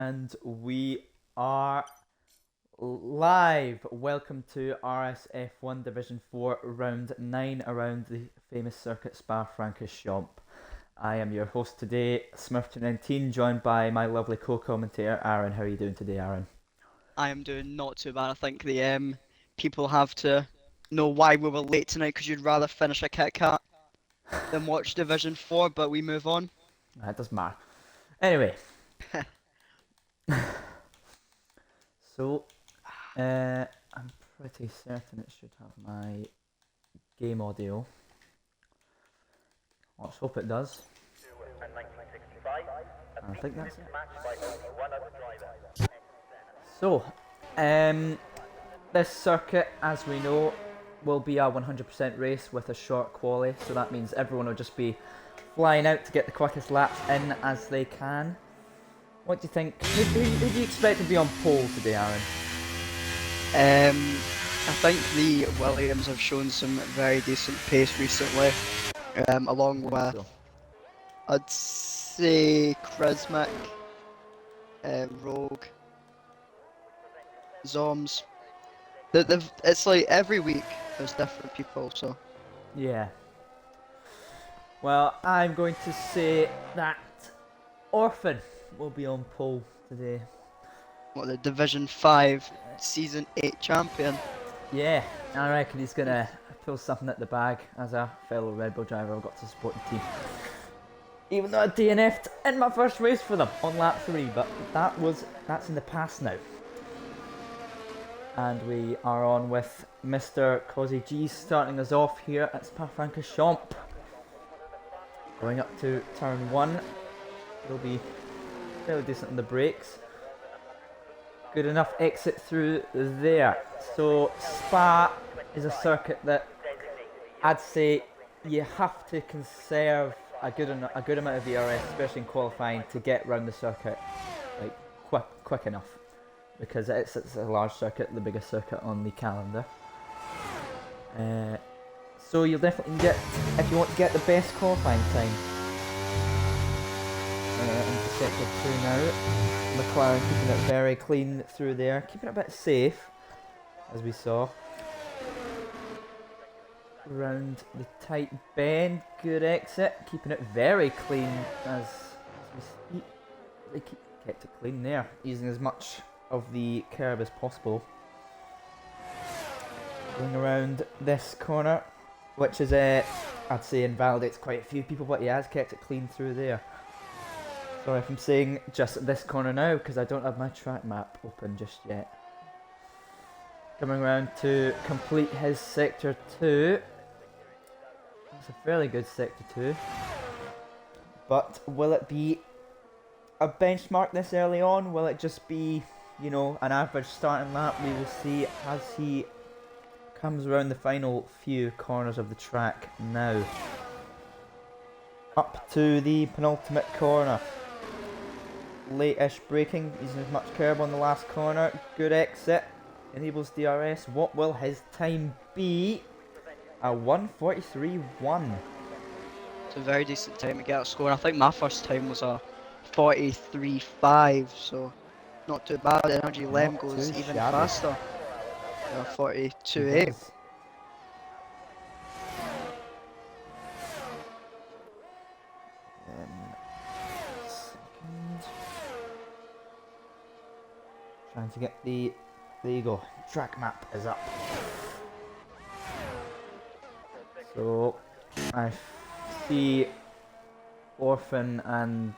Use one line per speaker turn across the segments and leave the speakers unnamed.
And we are live. Welcome to RSF1 Division 4 Round 9 around the famous circuit Spa-Francorchamps. I am your host today, Smurf219, joined by my lovely co-commentator, Aaron. How are you doing today, Aaron?
I am doing not too bad. I think the people have to know why we were late tonight because you'd rather finish a Kit Kat than watch Division 4, but we move on.
That doesn't matter. Anyway, so I'm pretty certain it should have my game audio. Let's hope it does. I think that's it. So, this circuit, as we know, will be a 100% race with a short quali, so that means everyone will just be flying out to get the quickest laps in as they can. What do you think? Who do you expect to be on pole today, Aaron?
I think the Williams have shown some very decent pace recently, along with,
So,
I'd say, Krizmic, Rogue, Zoms. It's like every week there's different people, so
yeah. Well, I'm going to say that Orphan will be on pole today.
what, the Division 5 Season 8 champion.
Yeah, I reckon he's gonna pull something at the bag as a fellow Red Bull driver. I've got to support the team. Even though I DNF'd in my first race for them on lap 3, but that's in the past now. And we are on with Mr. Cosy G starting us off here at Spa-Francorchamps. Going up to turn 1, he'll be fairly decent on the brakes. Good enough exit through there. So Spa is a circuit that I'd say you have to conserve a good amount of ERS, especially in qualifying, to get round the circuit like quick enough, because it's a large circuit, the biggest circuit on the calendar. So you'll definitely get, if you want to get the best qualifying time, into sector 2 now. McLaren keeping it very clean through there, keeping it a bit safe, as we saw. Round the tight bend, good exit, keeping it very clean as we speak. They kept it clean there, using as much of the curb as possible. Going around this corner, which is I'd say invalidates quite a few people, but he has kept it clean through there. Sorry if I'm saying just this corner now, because I don't have my track map open just yet. Coming around to complete his sector 2. It's a fairly good sector 2. But will it be a benchmark this early on? Will it just be, an average starting lap? We will see as he comes around the final few corners of the track now. Up to the penultimate corner. Late-ish braking, using as much curb on the last corner. Good exit, enables DRS. What will his time be? A 1:43.1.
It's a very decent time to get a score. I think my first time was a 43.5, so not too bad. Energy Lem
Not
goes
too
even
shabby.
faster. 42.8.
Does. Second. Trying to get the. There you go. Track map is up. So I see Orphan and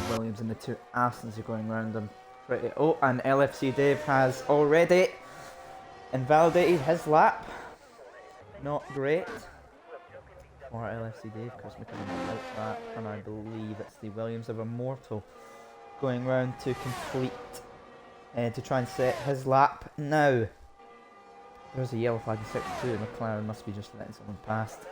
Williams and the two Astons are going around them pretty. Oh, and LFC Dave has already invalidated his lap. Not great for LFC Dave, because McCann out that, and I believe it's the Williams of Immortal going round to complete to try and set his lap now. There's a yellow flag in sector 2. McLaren must be just letting someone past.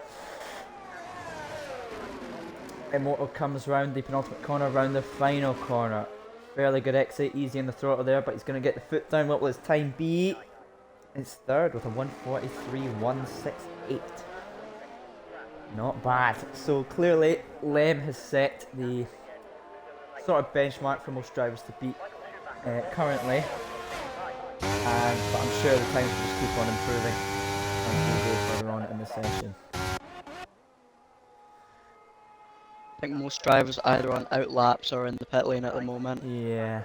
Immortal comes round the penultimate corner, round the final corner. Fairly good exit, easy on the throttle there, but he's going to get the foot down. What will his time be? It's third with a 1:43.168. Not bad. So clearly, Lem has set the sort of benchmark for most drivers to beat currently, but I'm sure the times will just keep on improving as we go further on in the session.
I think most drivers are either on out laps or in the pit lane at the moment.
Yeah.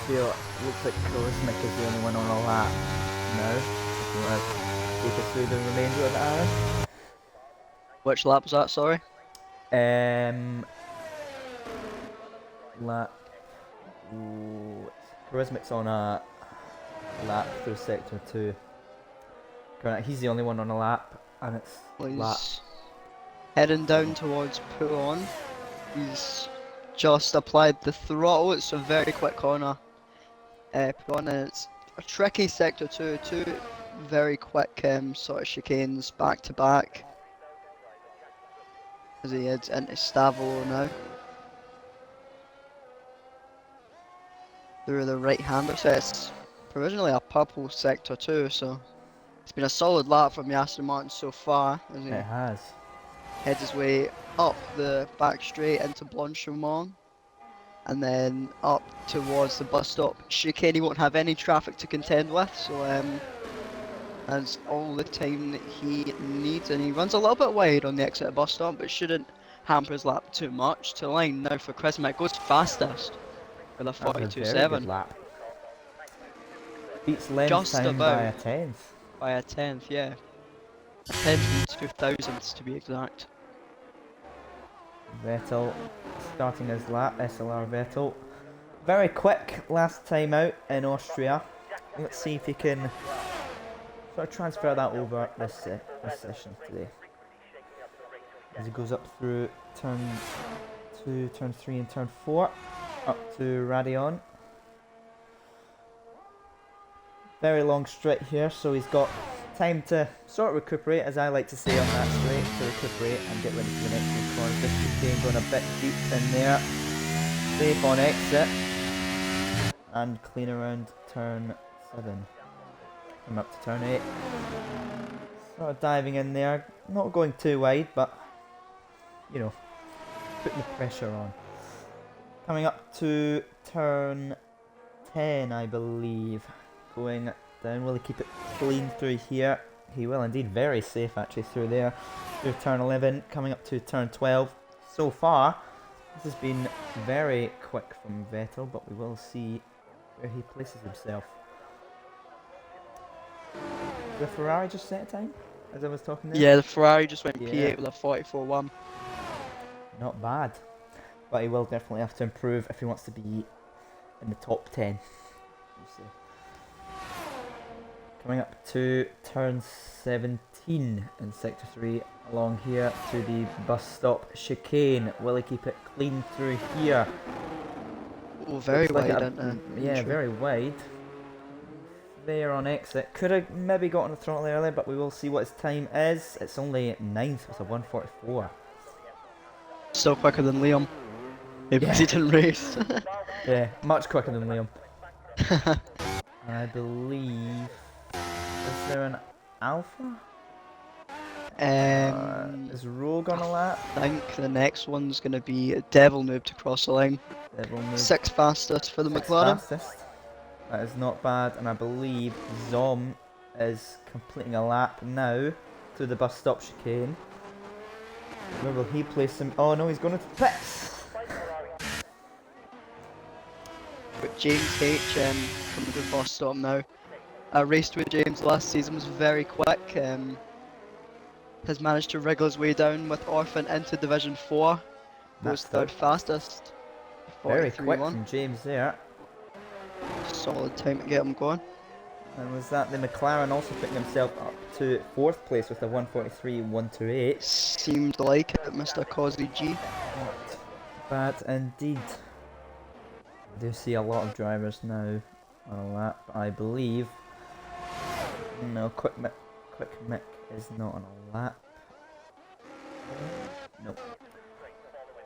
Looks like Charismatic is the only one on a lap now. If you want to take us through the remainder of the hour.
Which lap was that, sorry?
Lap. Ooh, Charismac's on a lap through sector 2. He's the only one on a lap, and it's
Well,
lap.
he's heading down towards put on. He's just applied the throttle. It's a very quick corner. Put on, and it's a tricky sector 2. Two very quick sort of chicanes back to back. As he heads into Stavolo now. Through the right hander, so it's provisionally a purple sector 2, so it's been a solid lap from Aston Martin so far as he
It has.
heads his way up the back straight into Blanchimont and then up towards the bus stop chicane. He won't have any traffic to contend with, so has all the time that he needs, and he runs a little bit wide on the exit of bus stop, but shouldn't hamper his lap too much. To line now for Christmas, goes fastest with a
That was a very
42.7.
good lap. Beats Len's
Just
time
about.
by a tenth.
By a tenth, yeah. A tenth and 2 thousandths to be exact.
Vettel starting his lap, SLR Vettel. Very quick last time out in Austria. Let's see if he can sort of transfer that over this session today. As he goes up through turn 2, turn 3 and turn 4, up to Radion. Very long straight here, so he's got time to sort of recuperate, as I like to say on that straight, to recuperate and get ready for the next few corners. This chicane going a bit deep in there. Safe on exit. And clean around turn 7. Come up to turn 8. Sort of diving in there. Not going too wide, but, you know, putting the pressure on. Coming up to turn 10, I believe. Going down, will he keep it clean through here? He will indeed, very safe actually through there. Through turn 11, coming up to turn 12. So far, this has been very quick from Vettel, but we will see where he places himself. Did the Ferrari just set a time, as I was talking there?
Yeah, the Ferrari just went
Yeah.
P8 with a 44.1.
Not bad, but he will definitely have to improve if he wants to be in the top 10. We'll see. Coming up to turn 17 in sector 3, along here to the bus stop chicane. Will he keep it clean through here?
Oh, very
Looks like
wide,
a-
isn't it?
Yeah, very wide. There on exit. Could have maybe gotten a throttle earlier, but we will see what his time is. It's only 9th with a 144.
Still quicker than Liam. Maybe because he didn't race.
Yeah, much quicker than Liam. I believe. Is there an Alpha? Is Rogue on a lap?
I think the next one's going to be a Devil Noob to cross the line.
Devil Move.
6th fastest for the
Sixth
McLaren.
fastest. That is not bad, and I believe Zom is completing a lap now to the bus stop chicane. Where will he place him? Oh no, he's going to the pits!
But James H coming to the bus stop now. I raced with James last season, was very quick. Has managed to wriggle his way down with Orphan into Division 4.
That's
Goes third fastest.
Very quick
43.1.
from James there.
Solid time to get him going.
And was that the McLaren also putting himself up to 4th place with a 143.128?
Seemed like it, Mr. Cosby G.
Not bad indeed. I do see a lot of drivers now on a lap, I believe. No, Quick Mick is not on a lap. Nope.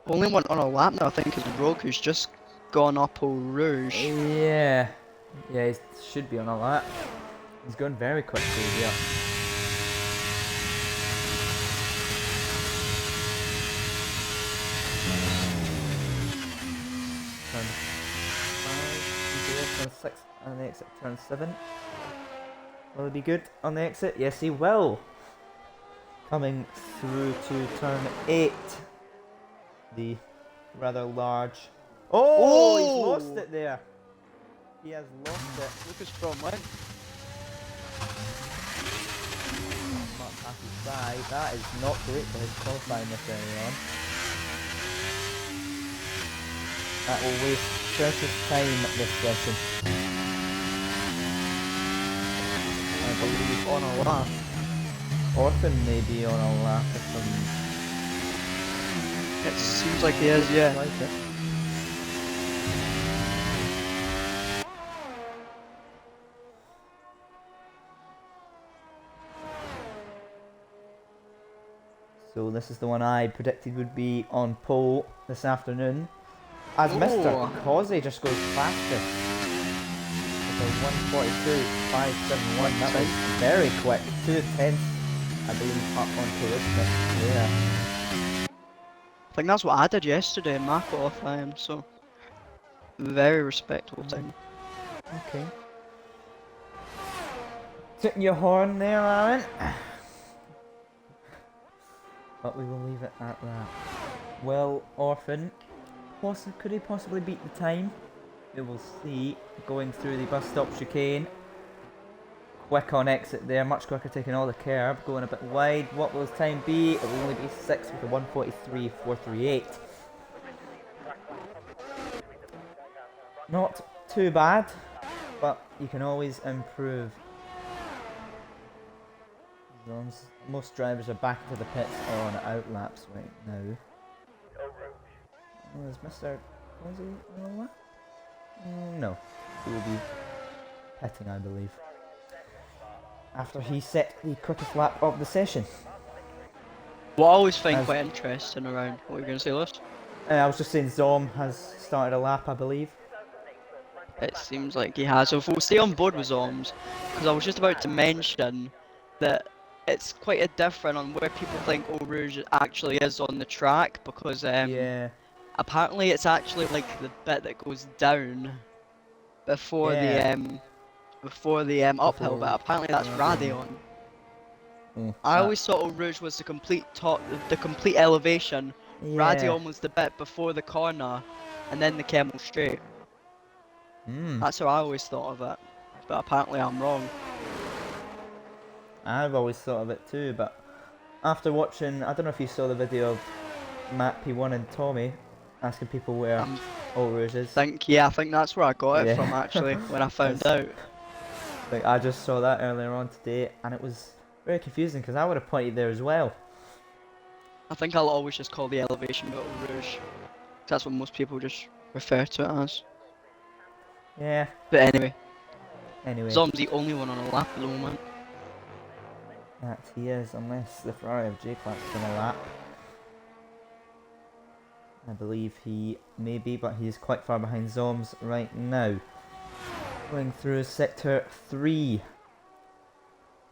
Only one on a lap now, I think, is Rogue, who's just gone up Eau Rouge.
Yeah, he should be on a lap. He's going very quickly, yeah. Turn 5, turn 6 and the exit turn 7. Will he be good on the exit? Yes, he will. Coming through to turn 8. The rather large... Oh, he's lost it there. He has lost it.
Lucas from when?
Not happy side. That is not great for his qualifying this early on. That will waste precious time this session. I believe on a lap. Orphan may be on a lap or some...
It seems like he is, yeah.
Like it. So this is the one I predicted would be on pole this afternoon. As Mr. Causey just goes fastest. With a 1:42.571. That was very quick. 2:10, I believe, up onto this bit. Yeah.
I think that's what I did yesterday in my qualifying, so very respectable time.
Okay. Took your horn there, Aaron. But we will leave it at that. Well, Orphan, could he possibly beat the time? We will see. Going through the bus stop chicane. Quick on exit there, much quicker taking all the curb. Going a bit wide. What will his time be? It will only be 6 with a 1:43.438. Not too bad, but you can always improve. Most drivers are back to the pits on out laps right now. Oh, is Mr. Cozy on a lap? No, he will be pitting, I believe, after he set the quickest lap of the session.
What I always find quite interesting around, what were you going to say, Lewis?
I was just saying Zom has started a lap, I believe.
It seems like he has. So if we'll stay on board with Zoms, because I was just about to mention that it's quite a different on where people think Eau Rouge actually is on the track, because
Yeah.
apparently it's actually like the bit that goes down before
Yeah.
the uphill bit. Apparently that's Radion. I always thought Eau Rouge was the complete top, the complete elevation.
Yeah.
Radion was the bit before the corner, and then the Kemmel straight. That's how I always thought of it, but apparently I'm wrong.
I've always thought of it too, but after watching, I don't know if you saw the video of Matt P1 and Tommy asking people where Eau Rouge is.
I think that's where I got it from actually, when I found out.
Like, I just saw that earlier on today, and it was very confusing because I would have pointed there as well.
I think I'll always just call the elevation bit Eau Rouge. That's what most people just refer to it as.
Yeah.
But anyway. Zom's the only one on a lap at the moment.
That he is, unless the Ferrari of J-Class is on a lap. I believe he may be, but he is quite far behind Zoms right now. Going through sector 3.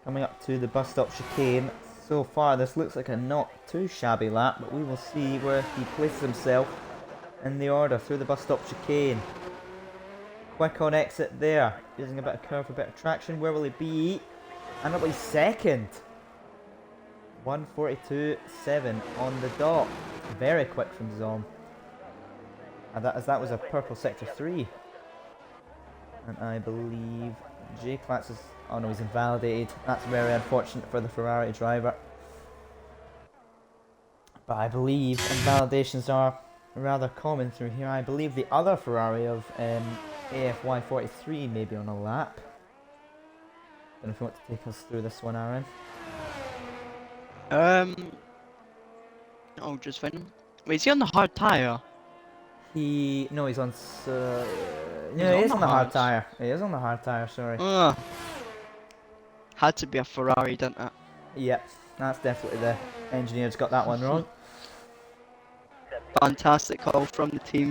Coming up to the bus stop chicane. So far this looks like a not too shabby lap, but we will see where he places himself in the order through the bus stop chicane. Quick on exit there, using a bit of curve for a bit of traction. Where will he be? And it'll be second. 1:42.7 on the dot. Very quick from Zom. And that was a purple sector 3. And I believe J-Class is... Oh no, he's invalidated. That's very unfortunate for the Ferrari driver. But I believe invalidations are rather common through here. I believe the other Ferrari of AFY43 may be on a lap. I don't know if you want to take us through this one, Aaron.
I'll just find him. Wait, is he on the hard tyre?
No, he's on... yeah, he is on the hard tyre. He is on the hard tyre, sorry.
Had to be a Ferrari, didn't it?
Yep, that's definitely the engineer's got that one wrong.
Fantastic call from the team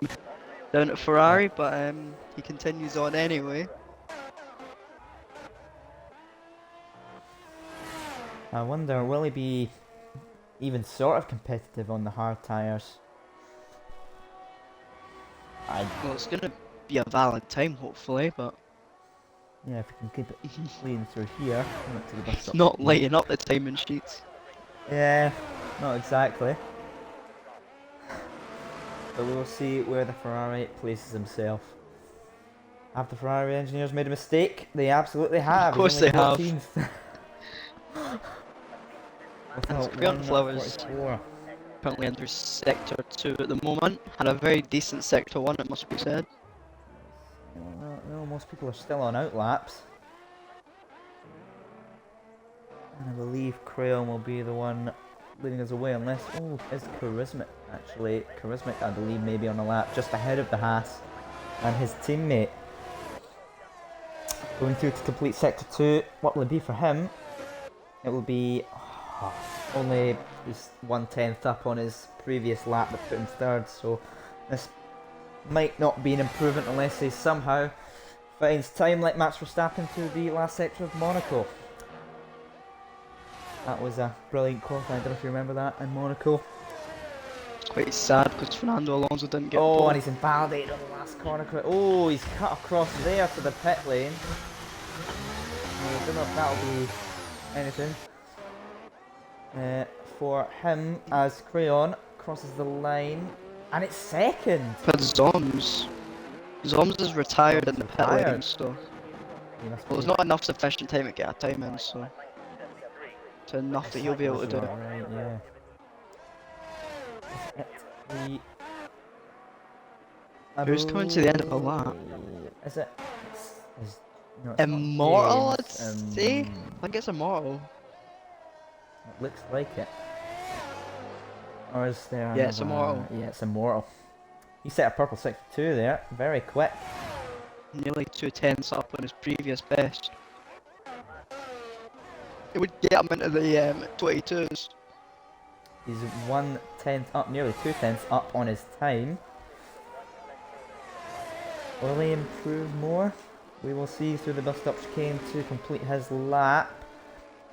down at Ferrari, but he continues on anyway.
I wonder, will he be even sort of competitive on the hard tyres?
Well, it's gonna be a valid time, hopefully, but
Yeah, if we can keep it clean through here, come up to the bus stop.
not lighting up the timing sheets.
Yeah, not exactly. But we will see where the Ferrari places himself. Have the Ferrari engineers made a mistake? They absolutely have.
Of course
He's
they
only
have.
14th.
And
Without
Grant Flowers
1:44.
currently under Sector 2 at the moment. Had a very decent Sector 1, it must be said.
No, most people are still on outlaps. And I believe Crayon will be the one leading us away, unless... Oh, is Charismatic actually. Charismatic, I believe, maybe on a lap just ahead of the Haas and his teammate. Going through to complete Sector 2. What will it be for him? It will be only just 1/10 up on his previous lap that put him third, so this might not be an improvement unless he somehow finds time like Max Verstappen through the last sector of Monaco. That was a brilliant qualifying. I don't know if you remember that in Monaco.
It's quite sad because Fernando Alonso didn't get
Oh,
pole.
and he's invalidated on the last corner. Oh, he's cut across there to the pit lane. I don't know if that'll be anything for him as Crayon crosses the line, and it's second.
But Zoms is retired in the pit lane,
Retired.
so
He must
well, there's
be-
not enough sufficient time to get a time in, so to enough that he'll be able to do it.
Right, yeah.
Who's coming to the end of a lap?
Is it? No, it's not
Immortal, I'd
James,
say. I think it's Immortal.
It looks like it. Or is there?
Yeah, it's
another-
Immortal.
Yeah, it's Immortal. He set a purple 62 there, very quick.
Nearly 2/10 up on his previous best. It would get him into the 22s.
He's 1/10 up, nearly 2/10 up on his time. Will he improve more? We will see through the bus stop chicane to complete his lap.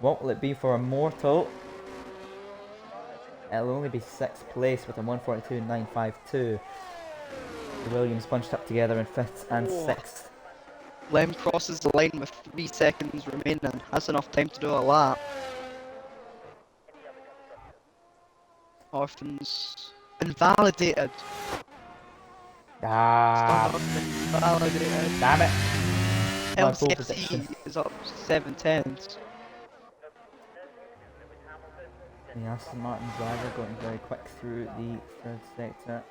What will it be for Immortal? It'll only be 6th place with a 1:42.952. The Williams bunched up together in 5th and
Whoa.
6th.
Lem crosses the line with 3 seconds remaining. Has enough time to do a lap. Orphans invalidated.
Ah,
Invalidated.
damn it. My pole
LCFC
position.
is up 7/10.
The Aston Martin driver going very quick through the 3rd sector.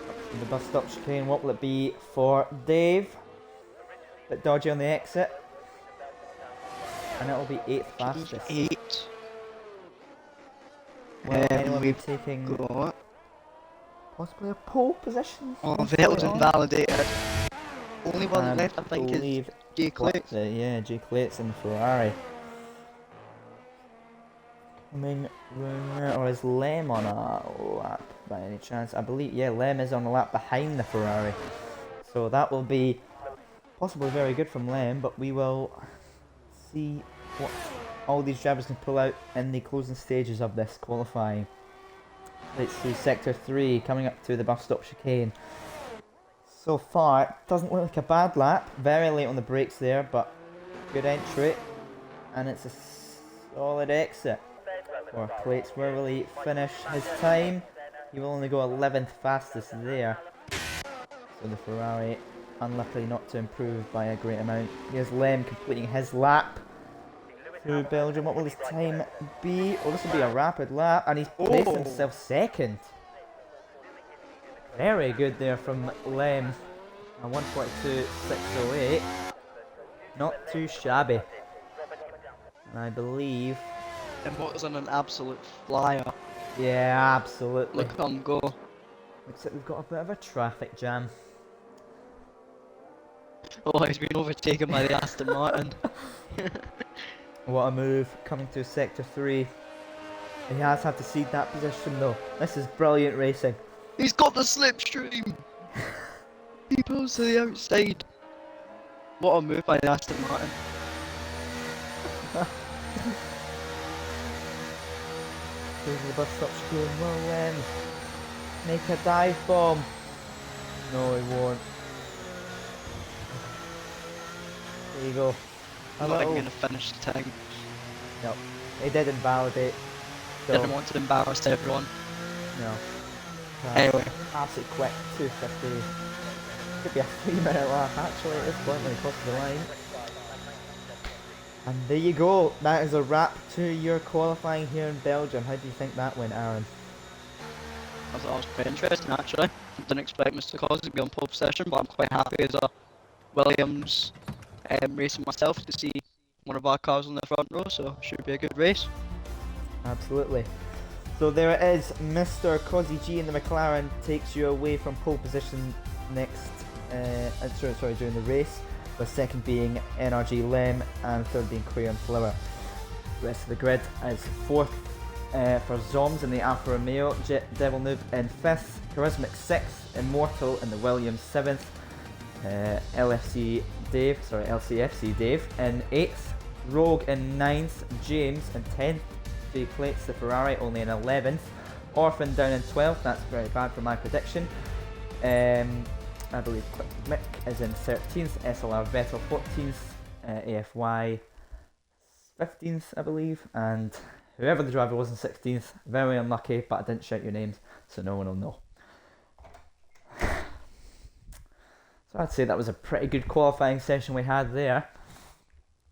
Up to the bus stop chicane, what will it be for Dave? Bit dodgy on the exit. And it will be 8th fastest.
8.
Will anyone be
We've
taking
got.
possibly a pole position?
Oh,
from
Vettel's
Crayon?
invalidated. Only one
And
left, I think, is
believe
Jay Clay.
Yeah, Jay Clates in the Ferrari. Coming round, or is Lem on a lap by any chance? I believe, yeah, Lem is on a lap behind the Ferrari. So that will be possibly very good from Lem, but we will see what all these drivers can pull out in the closing stages of this qualifying. Let's see, Sector 3 coming up to the bus stop chicane. So far, it doesn't look like a bad lap. Very late on the brakes there, but good entry. And it's a solid exit. For Clates, where will he finish his time? He will only go 11th fastest there. So the Ferrari, unlucky not to improve by a great amount. Here's Lem completing his lap through Belgium. What will his time be? Oh, this will be a rapid lap, and he's placed himself second. Very good there from Lem. A 1:42.608. Not too shabby. And I believe...
And what was on an absolute flyer.
Yeah, absolutely.
Look at him go.
Looks like we've got a bit of a traffic jam.
Oh, he's been overtaken by the Aston Martin.
What a move, coming to Sector 3. He has had to cede that position though. This is brilliant racing.
He's got the slipstream! He pulls to the outside. What a move by the Aston Martin.
Here's the bus stop chicane. Well then, Make a dive bomb. No, he won't. There you go.
I'm not even gonna finish the time.
No, he did invalidate. So,
Didn't want to embarrass everyone.
no.
Anyway.
Absolutely quick, 250. Could be a 3-minute lap actually at this point when he crosses the line. And there you go. That is a wrap to your qualifying here in Belgium. How do you think that went, Aaron?
I thought it was quite interesting actually. Didn't expect Mr. Cause to be on pole position, but I'm quite happy as a Williams racing myself to see one of our cars on the front row, so should be a good race.
Absolutely. So there it is. Mr. Cozzy G in the McLaren takes you away from pole position next. During the race, with second being NRG Lem and third being Queer Flower. The rest of the grid is fourth for Zoms in the Alfa Romeo, Jet Devil Noob in fifth, Charismatic sixth, Immortal in the Williams seventh, LCFC Dave in eighth, Rogue in ninth, James in 10th, Jay Plates the Ferrari only in 11th, Orphan down in 12th. That's very bad for my prediction. I believe Quick Mick is in 13th, SLR Vettel 14th, AFY 15th, I believe, and whoever the driver was in 16th, very unlucky, but I didn't shout your names, so no one will know. So I'd say that was a pretty good qualifying session we had there.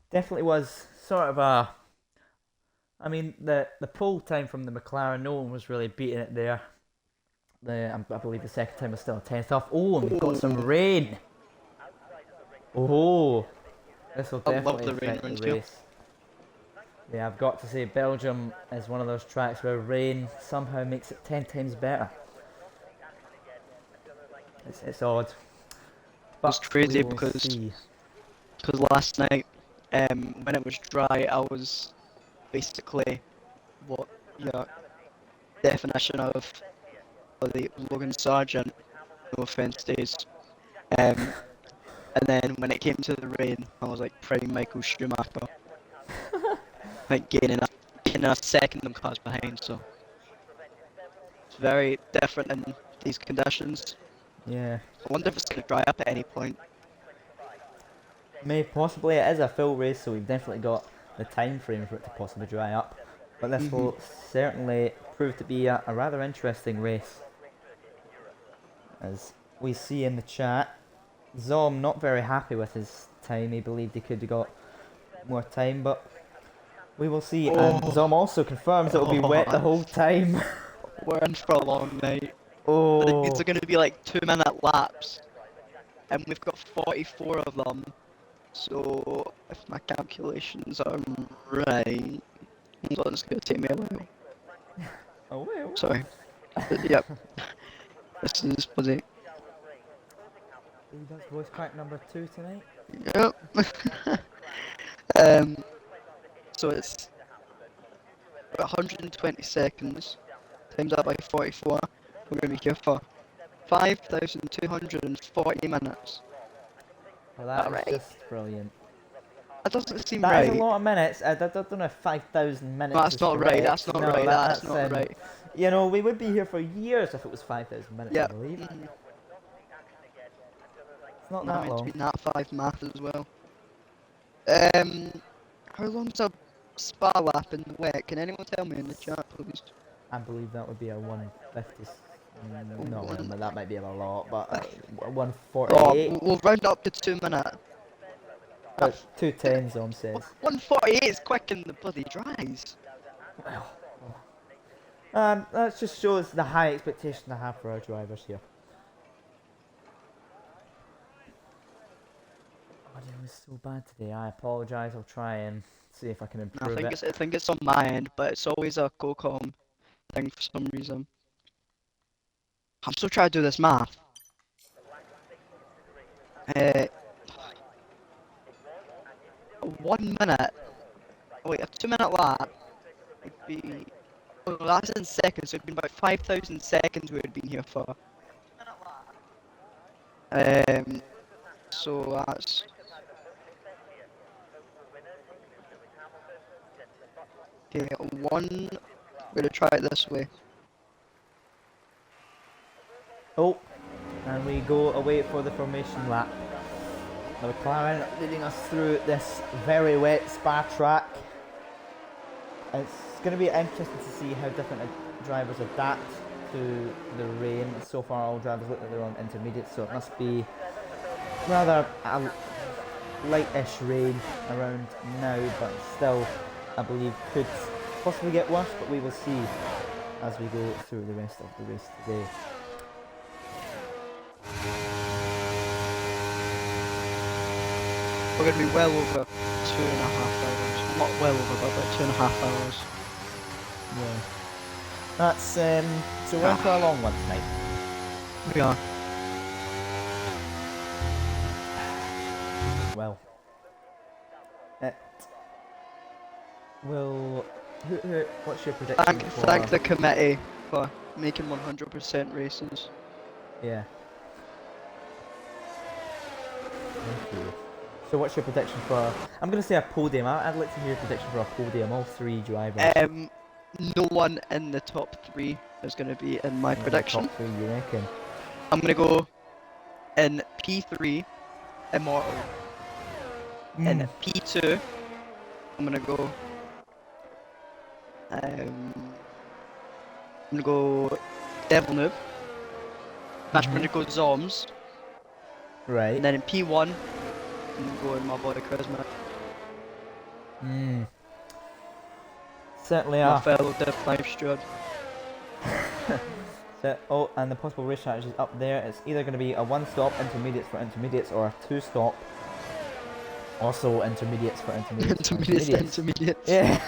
Definitely was sort of a... I mean, the pole time from the McLaren, no one was really beating it there. I believe the second time was still a 10th off. Oh, and we've got some rain. Oh, this will definitely affect the race. Yeah, I've got to say Belgium is one of those tracks where rain somehow makes it 10 times better. It's odd. But
it's crazy because last night, when it was dry, I was basically what your definition of the Logan Sargent, no offence days. And then when it came to the rain, I was like pretty Michael Schumacher. Like gaining a second and cars behind, so it's very different in these conditions.
Yeah.
I wonder if it's going to dry up at any point.
May possibly. It is a full race, so we've definitely got the time frame for it to possibly dry up. But this will certainly prove to be a rather interesting race. As we see in the chat, Zom not very happy with his time. He believed he could have got more time, but we will see. And Zom also confirms it will be wet the whole time.
We're in for a long night.
Oh.
These are going to be like 2-minute laps, and we've got 44 of them. So if my calculations are right, hold on, it's going to take me a while.
Oh well.
Sorry. Yep. This is bloody.
That's voice crack number 2 tonight.
Yep. So it's 120 seconds, times that by 44. We're going to be here for 5,240 minutes.
Well, that is
right?
just brilliant.
That doesn't seem
That
right.
is a lot of minutes. I don't know if 5,000 minutes.
No, that's not right. That's not right. That's not right.
You know, we would be here for years if it was 5,000 minutes.
Yeah.
I believe.
Mm-hmm.
It's not that long.
It's been that 5 math as well. How long's a spa lap in the wet? Can anyone tell me in the chat, please?
I believe that would be a 150. No, that might be a lot, but 148.
Oh, we'll round up to 2 minutes.
210, Zom says.
148 is quick in the bloody dries.
Well, that just shows the high expectation I have for our drivers here. Audio was so bad today. I apologise. I'll try and see if I can improve it.
I think it's on my end, but it's always a CoCom thing for some reason. I'm still trying to do this math. 1 minute. Oh, wait, a 2-minute lap would be. Oh, that's in seconds, so it'd been about 5,000 seconds we would have been here for. So that's. Okay, we're gonna try it this way.
Oh, and we go away for the formation lap. The McLaren leading us through this very wet Spa track. It's going to be interesting to see how different drivers adapt to the rain. So far all drivers look like they're on intermediate, so it must be rather a lightish rain around now, but still I believe could possibly get worse, but we will see as we go through the rest of the race today.
We're going to be well over 2.5 hours. Not well over, but about 2.5 hours.
Yeah. That's so we're in for a long one tonight.
We are.
Well, it will. What's your prediction for?
Thank the committee for making 100% races.
Yeah. Thank you. So what's your prediction for? I'm gonna say a podium. I'd like to hear a prediction for a podium. All three drivers.
No one in the top 3 is going to be in my prediction.
Top 3, you reckon?
I'm going to go in P3, Immortal. In P2, I'm going to go. I'm going to go Devil Noob. That's going to go Zoms.
Right.
And then in P1, I'm going my boy Charisma.
Certainly
My
are.
fellow Div 5 steward.
Oh, and the possible race strategy is up there. It's either going to be a one-stop intermediates for intermediates or a two-stop also intermediates for intermediates.
Intermediates.
Yeah.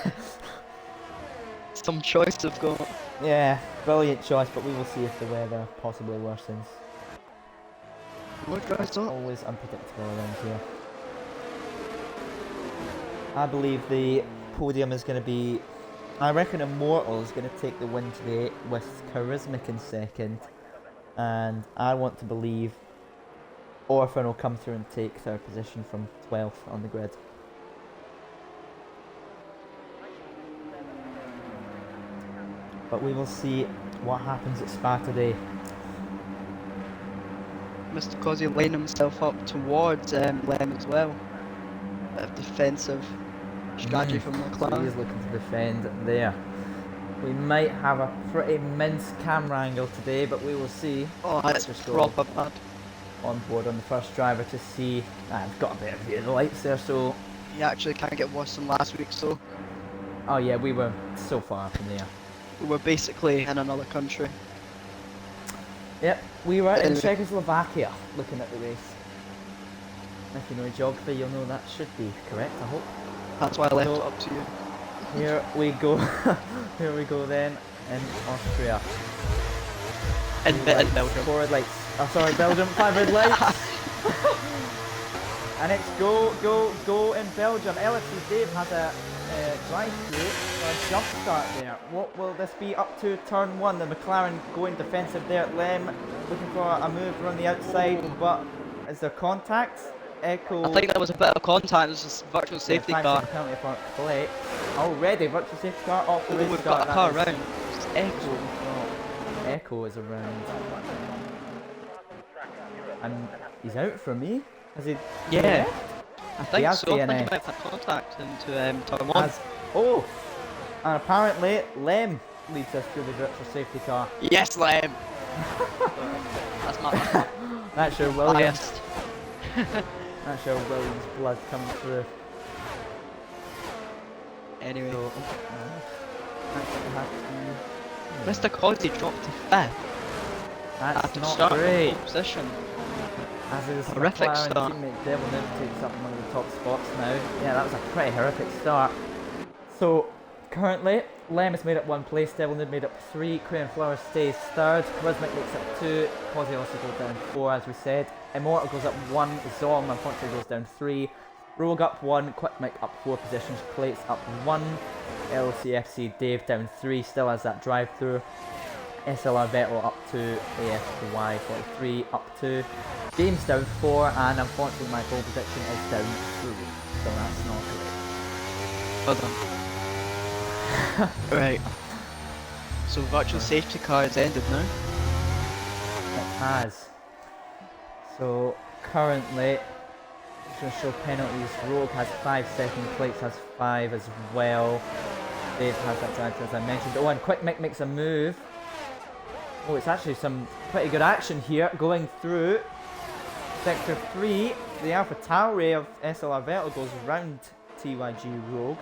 Some choice I've got.
Yeah, brilliant choice, but we will see if the weather possibly worsens.
What drives
It's
that?
always unpredictable around here. I believe the podium is going to be... I reckon Immortal is going to take the win today with Charismic in second. And I want to believe Orphan will come through and take third position from 12th on the grid. But we will see what happens at Spa today.
Mr. Cozzy line himself up towards Lem as well. Bit of defensive strategy from
So
McLaren.
he's looking to defend there. We might have a pretty mince camera angle today, but we will see.
Oh, that's
Just go
proper bad.
on board on the first driver to see. I've got a bit of view of the lights there, so...
You actually can't get worse than last week, so
Oh yeah, we were so far from there.
we were basically in another country.
Yep, we were in
Anyway.
Czechoslovakia looking at the race. If you know geography, you'll know that should be correct, I hope.
That's why I left
So-
it up to you.
Here we go. Here we go then in Austria.
In Belgium.
Forward lights. Oh, sorry, Belgium. 5 red lights. And it's go in Belgium. LFC Dave has a drive-through or a jump start there. What will this be up to turn 1? The McLaren going defensive there at Lem, looking for a move around the outside, but is there contact? Echo.
I think that was a bit of contact. It was just virtual safety car.
Penalty for Clay. Already virtual safety car off the
Oh,
race
we've
start.
got a car
That is
round. It's Echo.
Echo is around. And he's out for me? Has he?
Yeah. I think
has
so. I think
DNF.
he might have had contact into turn 1.
Oh! And apparently Lem leads us through the virtual safety car.
Yes, Lem! That's my
That's your Williams.
biased.
That's your Williams blood coming through.
Anyway,
So, that's what we have to...
Mr. Cozzy dropped to 5th
That's
after
not
starting in
great.
pole position.
As his
Horrific
McLaren
start.
teammate Devil Noob takes up one of the top spots now. Yeah, that was a pretty horrific start. So, currently, Lem has made up 1 place, Devil Noob made up 3, Crayon Flowers stays 3rd, Charismic makes up 2, Cozzy also goes down 4 as we said, Immortal goes up 1, Zom unfortunately goes down 3, Rogue up 1, Quickmic up 4 positions, Plates up 1, LCFC Dave down 3, still has that drive through. SLR Vettel up 2, AFY 43 up 2, James down 4, and unfortunately my pole position is down 3, so that's not great.
Well done. Right. So virtual safety car is ended now.
It has. So currently, it's going to show penalties. Rogue has 5 second plates, has 5 as well. Dave has that as I mentioned. Oh, and Quick Mick makes a move. Oh, it's actually some pretty good action here going through Sector 3. The Alpha Tauri of SLR Vettel goes round TYG Rogue.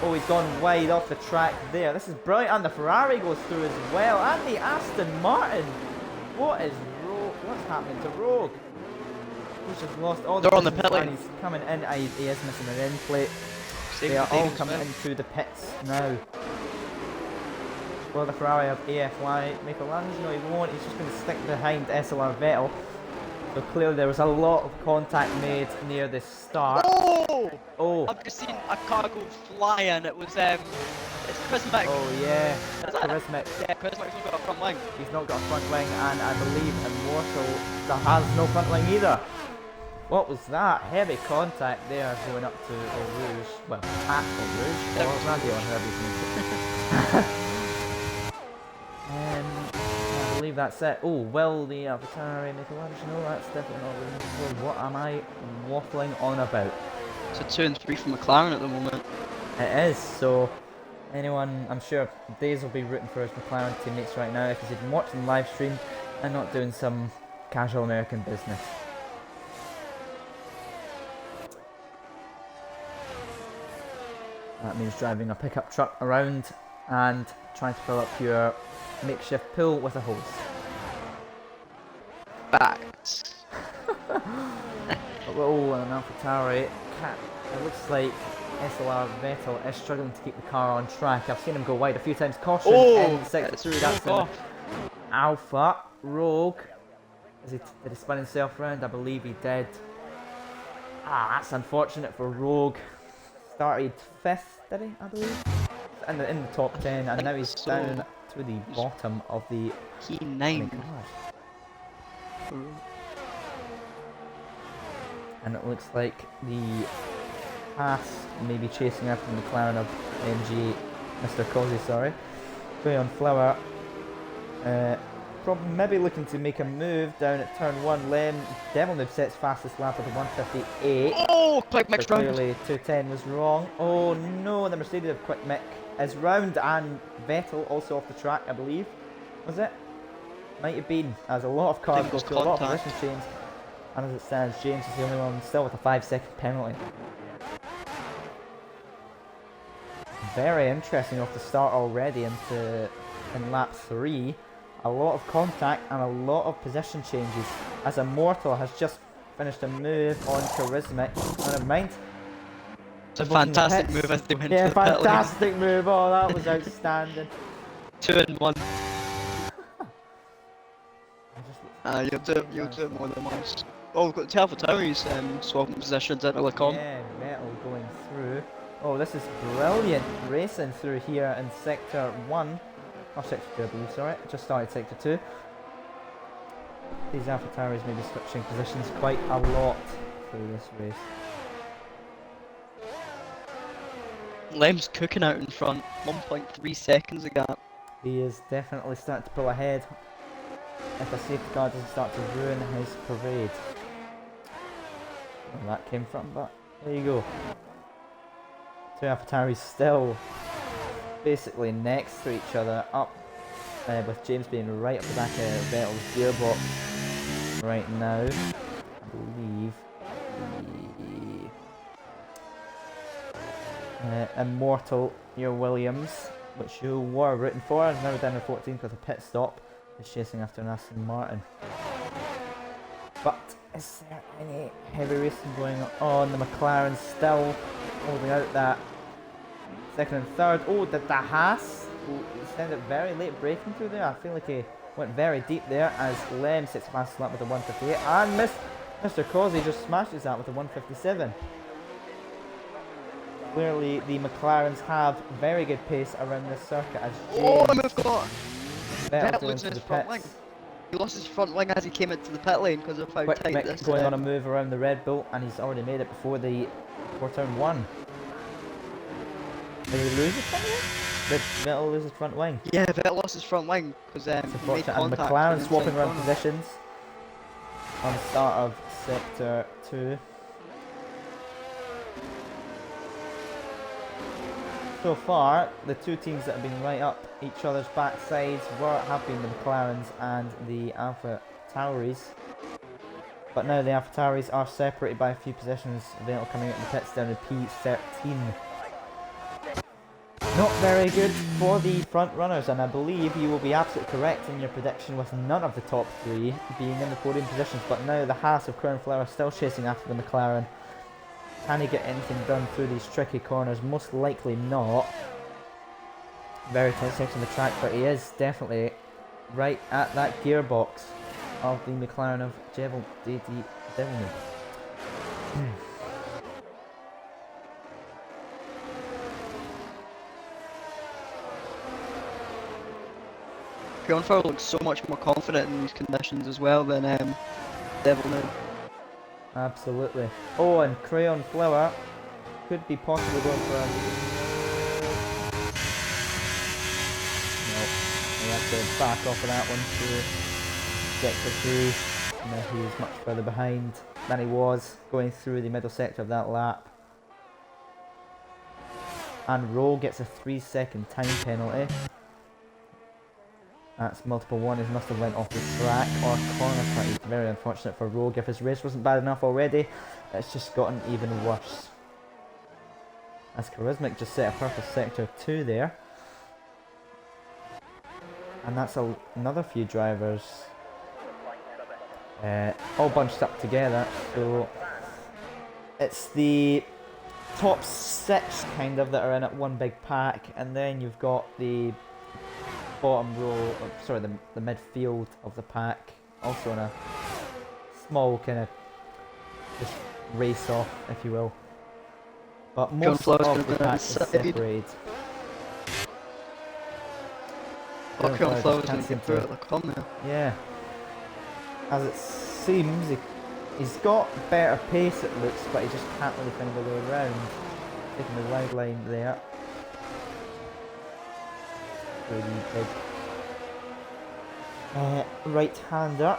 Oh, he's gone wide off the track there. This is brilliant, and the Ferrari goes through as well, and the Aston Martin. What's happening to Rogue? He's just lost all the.
They're on the pit lane.
He's coming in. He is missing an end plate.
Same
They are
with
all
David
coming
Smith.
into the pits now. Will the Ferrari have AFY make a lunge? No, he won't. He's just going to stick behind SLR Vettel. So clearly there was a lot of contact made near the start. Oh!
I've just seen a car go flying. It was it's Prismatic.
Oh yeah,
Is that it?
Charismatic.
Yeah, Prismatic's not got a front wing.
He's not got a front wing, and I believe Immortal that has no front wing either. What was that? Heavy contact there going up to Eau Rouge. Well, at Eau Rouge. Or Radio on whoever you I believe that's it. Oh, will the AlphaTauri make a lunge? No, that's definitely not the move. What am I waffling on about?
It's a 2 and 3 for McLaren at the moment.
It is, so anyone, I'm sure Days will be rooting for his McLaren teammates right now because he's been watching the live stream and not doing some casual American business. That means driving a pickup truck around and trying to fill up your makeshift pool with a hose.
Facts.
Oh, and an AlphaTauri. It looks like SLR Vettel is struggling to keep the car on track. I've seen him go wide a few times. Caution in sector 3. That's an Alpha Rogue. Did he spin himself round? I believe he did. That's unfortunate for Rogue. Started 5th, did he? I believe. In the top 10, and now he's down to the bottom of the
P9.
And it looks like the Haas may be chasing after the McLaren of MG, Mr. Cosy, sorry. Play on Flower. Probably maybe looking to make a move down at turn 1. Lem Devil Noob sets fastest lap with a 158.
Oh, Quick Mick's
So
round.
clearly 210 was wrong. Oh no, the Mercedes of Quick Mick is round, and Vettel also off the track, I believe. Was it? Might have been, as a lot of cars
think it
go
was
through a lot of
contact.
position change. And as it stands, James is the only one still with a 5-second penalty. Very interesting off the start already in lap 3. A lot of contact and a lot of position changes, as Immortal has just finished a move on Charismatic. Oh, never mind.
It's a fantastic move as they went
Yeah,
to the pit lane.
fantastic move. Oh, that was outstanding.
2 and 1.
You'll do it more than once. Oh, we've got the Alpha Tauris swapping positions at Alicon.
Yeah, Metal going through. Oh, this is brilliant racing through here in Sector 1. Or Sector 2, I believe, sorry. Just started Sector 2. These AlphaTauri may be switching positions quite a lot through this race.
Lem's cooking out in front, 1.3 seconds a gap.
He is definitely starting to pull ahead if a safety car doesn't start to ruin his parade. Where that came from, but there you go. Two AlphaTauris still basically next to each other, up with James being right up the back of Vettel's gearbox right now. I believe the Immortal, your Williams, which you were rooting for, is now down in 14th with a pit stop, is chasing after an Aston Martin. But is there any heavy racing going on? The McLaren still holding out that second and third. Oh, did the Haas send it very late breaking through there? I feel like he went very deep there as Lem sits fast lap with a 158, and Mr. Causey just smashes that with a 157. Clearly the McLarens have very good pace around this circuit as
Oh,
James
we've got
Vettel
Vettel
going
losing
to
his
the
front
pits.
wing. He lost his front wing as he came into the pit lane because of how
Quick
tight
Mick
this
going on a move around the Red Bull, and he's already made it before turn 1. Did he lose it somewhere? Did Vettel lose his front wing?
Yeah, Vettel lost his front wing because
It's
he made
unfortunate. And
contact.
McLaren
with the
swapping
inside
around
corner.
positions on the start of sector 2. So far, the two teams that have been right up each other's backsides have been the McLarens and the Alpha Tauris. But now the Alpha Tauris are separated by a few positions. Vettel coming out in the pits down to P13. Not very good for the front runners, and I believe you will be absolutely correct in your prediction with none of the top 3 being in the podium positions. But now the Haas of Crown Flower still chasing after the McLaren. Can he get anything done through these tricky corners? Most likely not. Very tight section of the track, but he is definitely right at that gearbox of the McLaren of JD Devilman.
Crown Flower looks so much more confident in these conditions as well than Devil now.
Absolutely. Oh, and Crayon Flower could be possibly going for a... No, he has to back off of that one to sector 2. Now he is much further behind than he was going through the middle sector of that lap. And Rowe gets a 3-second time penalty. That's multiple warnings, must have went off the track or corner track. It's very unfortunate for Rogue. If his race wasn't bad enough already, it's just gotten even worse. As Charismatic just set a purple sector 2 there. And that's another few drivers all bunched up together. So it's the top 6 kind of that are in at one big pack, and then you've got the bottom row, sorry, the midfield of the pack, also in a small kind of just race off, if you will. But most of the pack is separated.
Oh, Crown Flower's going to get through at the corner.
Yeah. As it seems, he's got better pace it looks, but he just can't really find a way around. Taking the wide line there. Really big right-hander.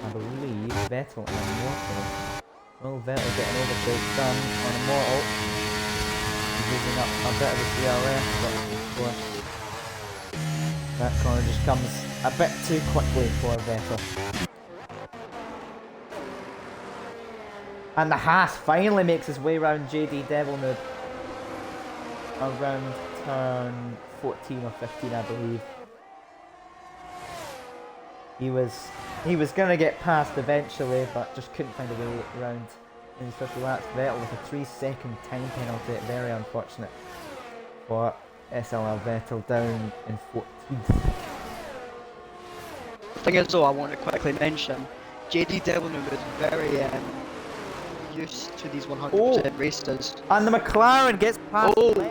I believe Vettel and Immortal. Well, Vettel getting overtake done on Immortal. He's using up a bit of the CRF, but of course that corner just comes a bit too quickly for Vettel. And the Haas finally makes his way around JD Devilnoob. Around turn 14 or 15, I believe. He was gonna get past eventually, but just couldn't find a way around in his 50 laps. Vettel with a 3-second time penalty, very unfortunate for SLR Vettel down in 14th.
The thing is though, I want to quickly mention, JD Devilnoob is very used to these 100% races.
And the McLaren gets past him.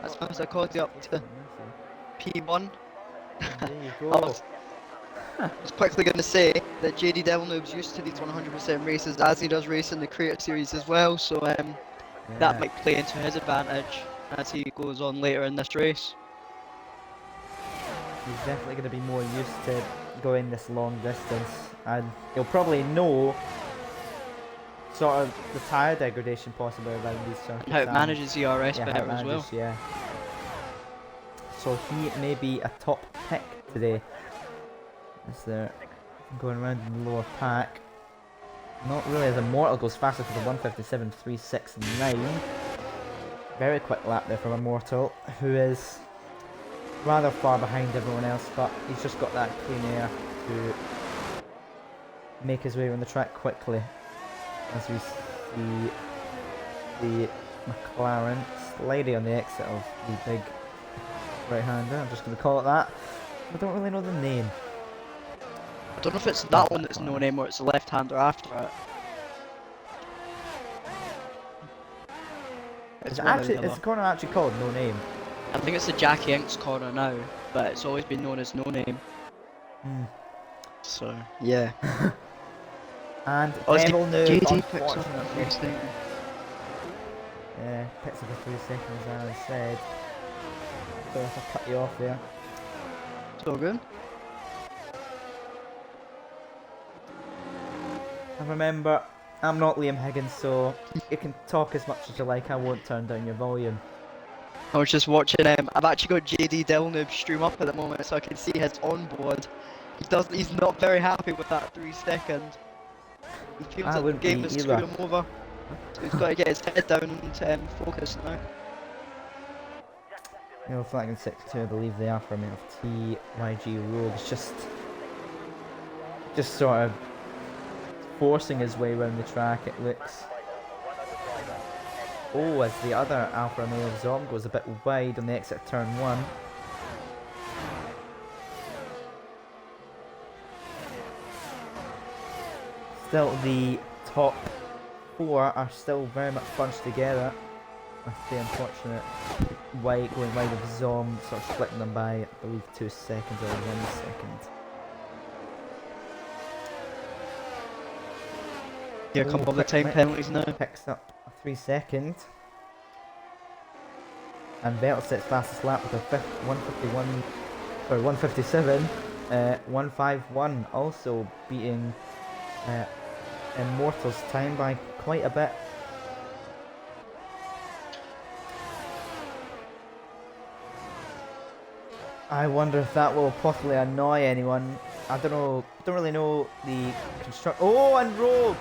That's supposed to cause you up to P1.
There you
I
go.
was quickly going to say that JD Devilnoob's used to these 100% races as he does race in the Creator Series as well, so that might play into his advantage as he goes on later in this race.
He's definitely going to be more used to going this long distance, and he'll probably know sort of the tyre degradation possibly around these circuits.
And how it manages the RS
how it
better as well.
manages, yeah. So he may be a top pick today. As they're going around in the lower pack. Not really, as Immortal goes faster for the 157.369. Very quick lap there from Immortal, who is rather far behind everyone else, but he's just got that clean air to make his way around the track quickly. As we see the McLaren sliding on the exit of the big right-hander, I'm just going to call it that. I don't really know the name.
I don't know if it's that one that's no name or it's the left-hander after it.
It's
one or the
actually,
other.
is the corner actually called No Name?
I think it's the Jackie Inks corner now, but it's always been known as No Name. So, yeah.
And
Oh, it's
Devilnoob,
JD picks up that
unfortunately,
first thing.
Picks up a 3 seconds, as I said. So if I cut you off there.
So good.
And remember, I'm not Liam Higgins, so you can talk as much as you like. I won't turn down your volume.
I was just watching. I've actually got JD Delnoob stream up at the moment, so I can see his onboard. He's not very happy with that 3 second. He feels
I
like the
wouldn't
game
be
has screwed
either.
him over. So he's got to get his head down and focus now.
You know, flag in 6-2, I believe they are for a minute of TYG Rogues. Just sort of forcing his way around the track, it looks. Oh, as the other Alfa Romeo Zom goes a bit wide on the exit of turn 1. Still, the top 4 are still very much bunched together, with the unfortunate going wide of Zom, sort of splitting them by, I believe, 2 seconds or 1 second.
Here come all the time
Mick
penalties now.
Picks up a 3 second. And Vettel sets fastest lap with a 151, or 157, 151, also beating Immortal's time by quite a bit. I wonder if that will possibly annoy anyone. I don't know. Don't really know the construct. Oh, and Rogue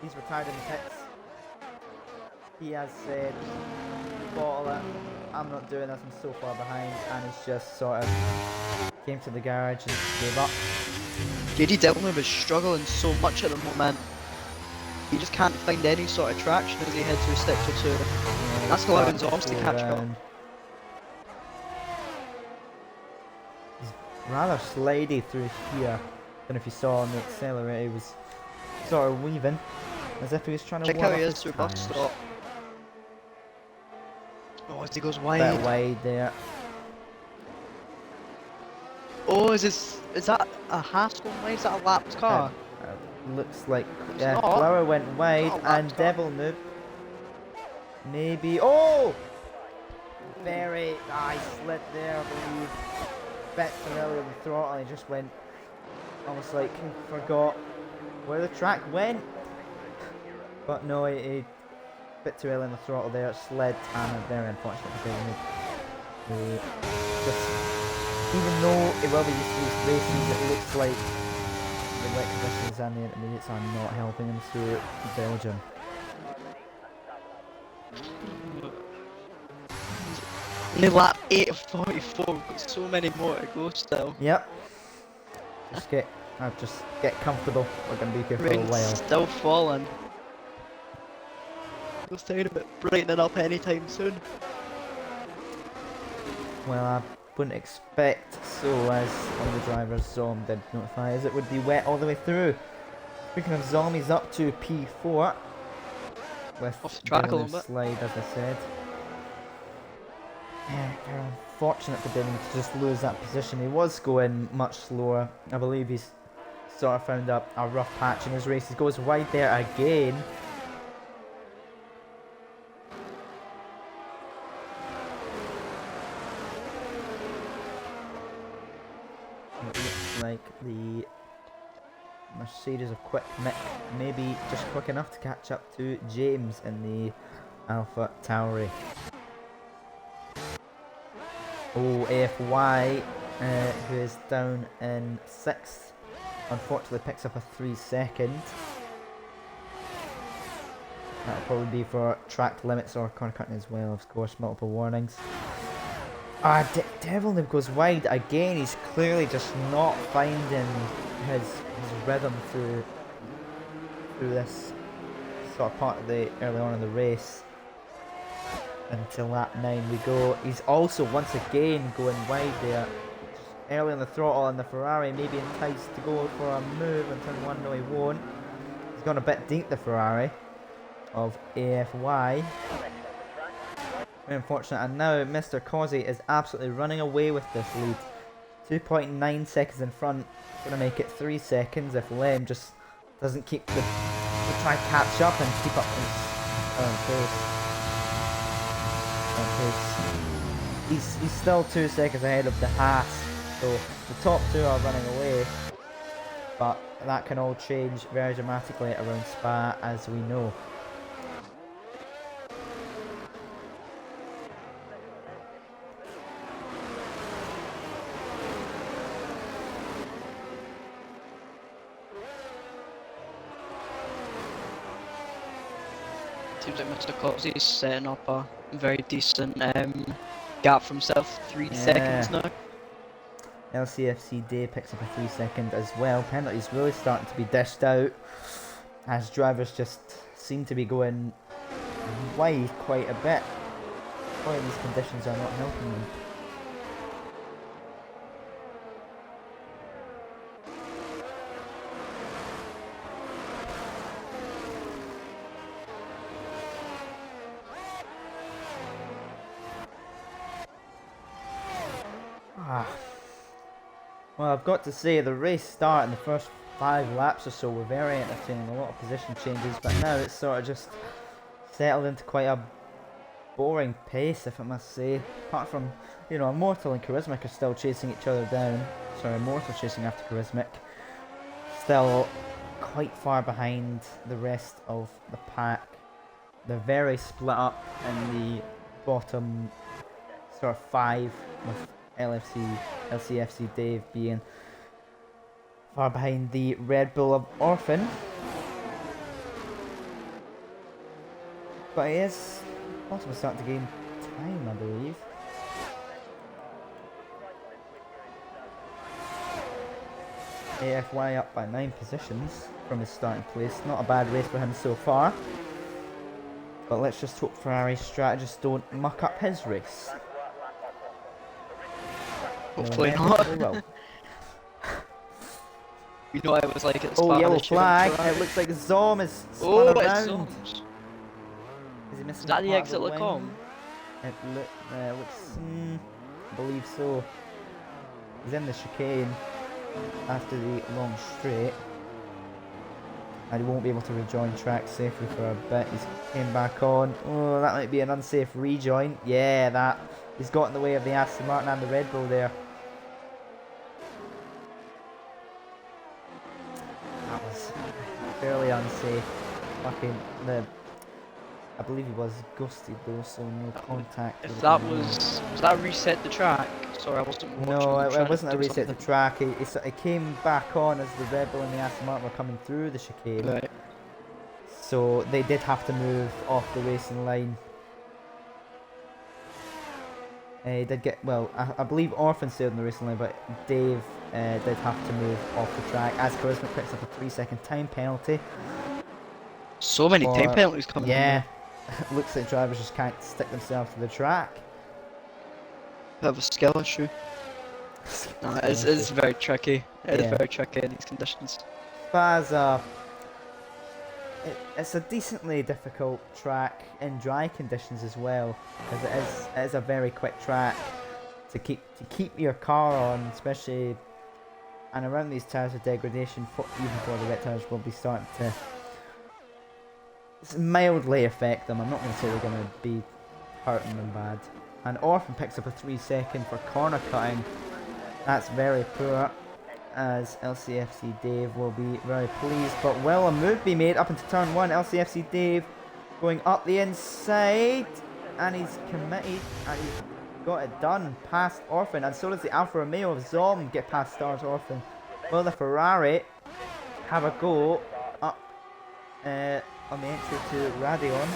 he's retired in the pits. He has said, "Bottle it. I'm not doing this. I'm so far behind," and he's just sort of came to the garage and gave up.
JD Delnoob is struggling so much at the moment. He just can't find any sort of traction as he heads through sector 2. That's allowing Zoms to catch up.
He's rather slidey through here. Don't know if you saw on the accelerator, he was sort of weaving as if he was trying to
Check
warm
how
up
he
his
is through bus
tyres.
stop. Oh, as he goes
Bit
wide.
wide there.
Oh, is that a Haskell wide? Is that a lapped car?
Looks like
It's
yeah.
not.
Flower went wide
Not a lap
and
car.
Devil Noob. Maybe. Oh! Very. He slid there, I believe. Bit too early on the throttle. He just went almost like he forgot where the track went. But no, he bit too early on the throttle there. Slid and very unfortunate for Devil Noob. Even though it will be used to these races, it looks like the wet conditions and the intermediates are not helping him through Belgium.
Only lap 8 of 44. We've got so many more to go still.
Yep. Just get comfortable. We're gonna be here for a
Rain's
while.
still falling. No sign of it brightening up anytime soon.
Well, I wouldn't expect so, as one of the drivers, Zom, did notify us it would be wet all the way through. Speaking of Zom, he's up to P4 with
Off the track a
Dylan
little bit.
slide, as I said. Yeah, very unfortunate for Dylan to just lose that position. He was going much slower. I believe he's sort of found a rough patch in his race. He goes wide there again. It looks like the Mercedes have quick Mick, maybe just quick enough to catch up to James in the Alpha Tauri. Oh, AFY, who is down in 6th, unfortunately picks up a 3 second. That'll probably be for track limits or corner cutting as well, of course, multiple warnings. Devil Noob goes wide again. He's clearly just not finding his rhythm through this sort of part of the early on in the race. Until lap 9 we go. He's also once again going wide there. Just early on the throttle, and the Ferrari maybe enticed to go for a move in turn 1. No, he won't. He's gone a bit deep, the Ferrari of AFY. Very unfortunate, and now Mr. Causey is absolutely running away with this lead. 2.9 seconds in front, going to make it 3 seconds if Lem just doesn't keep try to catch up and keep up his current pace. excellent pace. He's still 2 seconds ahead of the Haas, so the top two are running away. But that can all change very dramatically around Spa, as we know.
Seems like Mr. Coxey's setting up a very decent gap for himself. 3 seconds now.
LCFC Day picks up a 3 second as well. Penalties really starting to be dished out as drivers just seem to be going wide quite a bit. Probably these conditions are not helping them. Well, I've got to say, the race start in the first 5 laps or so were very entertaining, a lot of position changes, but now it's sort of just settled into quite a boring pace, if I must say. Apart from, you know, Immortal and Charismic are still chasing each other down. Sorry, Immortal chasing after Charismic. Still quite far behind the rest of the pack. They're very split up in the bottom sort of 5 with LCFC Dave being far behind the Red Bull of Orphan. But he is possibly starting to gain time, I believe. AFY up by 9 positions from his starting place. Not a bad race for him so far. But let's just hope Ferrari's strategists don't muck up his race.
Hopefully not.
Well.
You know what it was like at the
Oh,
start
yellow
of the
flag.
Ferrari.
It looks like Zom is
Oh,
spun
it's
around.
Zoms.
Is he missing
Is that the
part of
exit
wing?
Lacombe?
It looks, I believe so. He's in the chicane after the long straight. And he won't be able to rejoin track safely for a bit. He's came back on. Oh, that might be an unsafe rejoin. Yeah, that. He's got in the way of the Aston Martin and the Red Bull there. That was fairly unsafe. Fucking I believe he was ghosted though, so no contact.
If that was that reset the track? Sorry, I wasn't watching.
No,
I'm trying
it
to
wasn't a
do
reset the
something.
track. It came back on as the Red Bull and the Aston Martin were coming through the chicane.
Right.
So they did have to move off the racing line. He did get, well, I believe Orphan stayed on the racing line, but Dave did have to move off the track as Charisma picks up a 3-second time penalty.
So many time penalties coming.
Yeah, looks like drivers just can't stick themselves to the track.
Have a skill issue. No, it's very tricky. It is
Yeah.
very tricky in these conditions.
But it's a decently difficult track in dry conditions as well, as it is a very quick track to keep your car on, especially and around these tires of degradation. Even for the wet tires will be starting to mildly affect them. I'm not going to say they're going to be hurting them bad. And Orphan picks up a 3-second for corner cutting. That's very poor, as LCFC Dave will be very pleased. But will a move be made up into turn 1? LCFC Dave going up the inside, and he's committed, and he's got it done past Orphan, and so does the Alfa Romeo of Zom get past Stars Orphan. Will the Ferrari have a go up on the entry to Radion?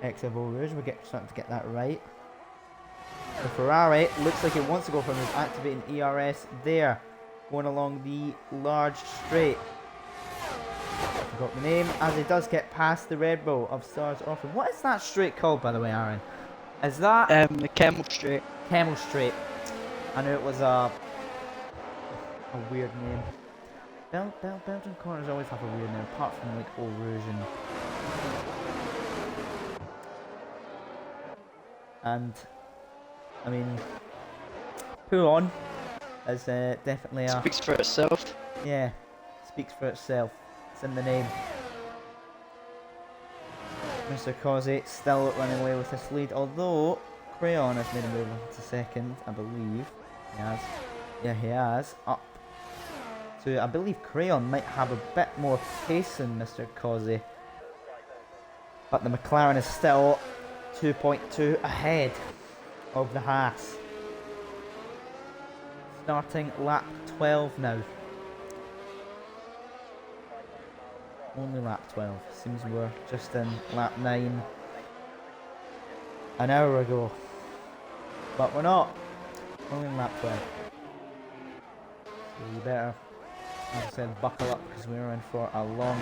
Exit Rouge, we're starting to get that right. The Ferrari looks like it wants to go for a move, activating ERS there. Going along the large straight. I forgot the name, as it does get past the Red Bull of Stars Orphan. What is that straight called, by the way, Aaron? Is that
The Camel Straight.
Camel Straight? I knew it was a weird name. Belgian corners always have a weird name, apart from like Eau Rouge and I mean, pull on is definitely a
Speaks for itself.
yeah, speaks for itself. It's in the name. Mr. Causey still running away with this lead, although Crayon has made a move into second, I believe. He has. Yeah, he has. Up to, I believe Crayon might have a bit more pace than Mr. Causey. But the McLaren is still 2.2 ahead of the Haas. Starting lap 12 now. Only lap 12. Seems we're just in lap 9 an hour ago. But we're not. Only in lap 12. So you better, as I said, buckle up because we're in for a long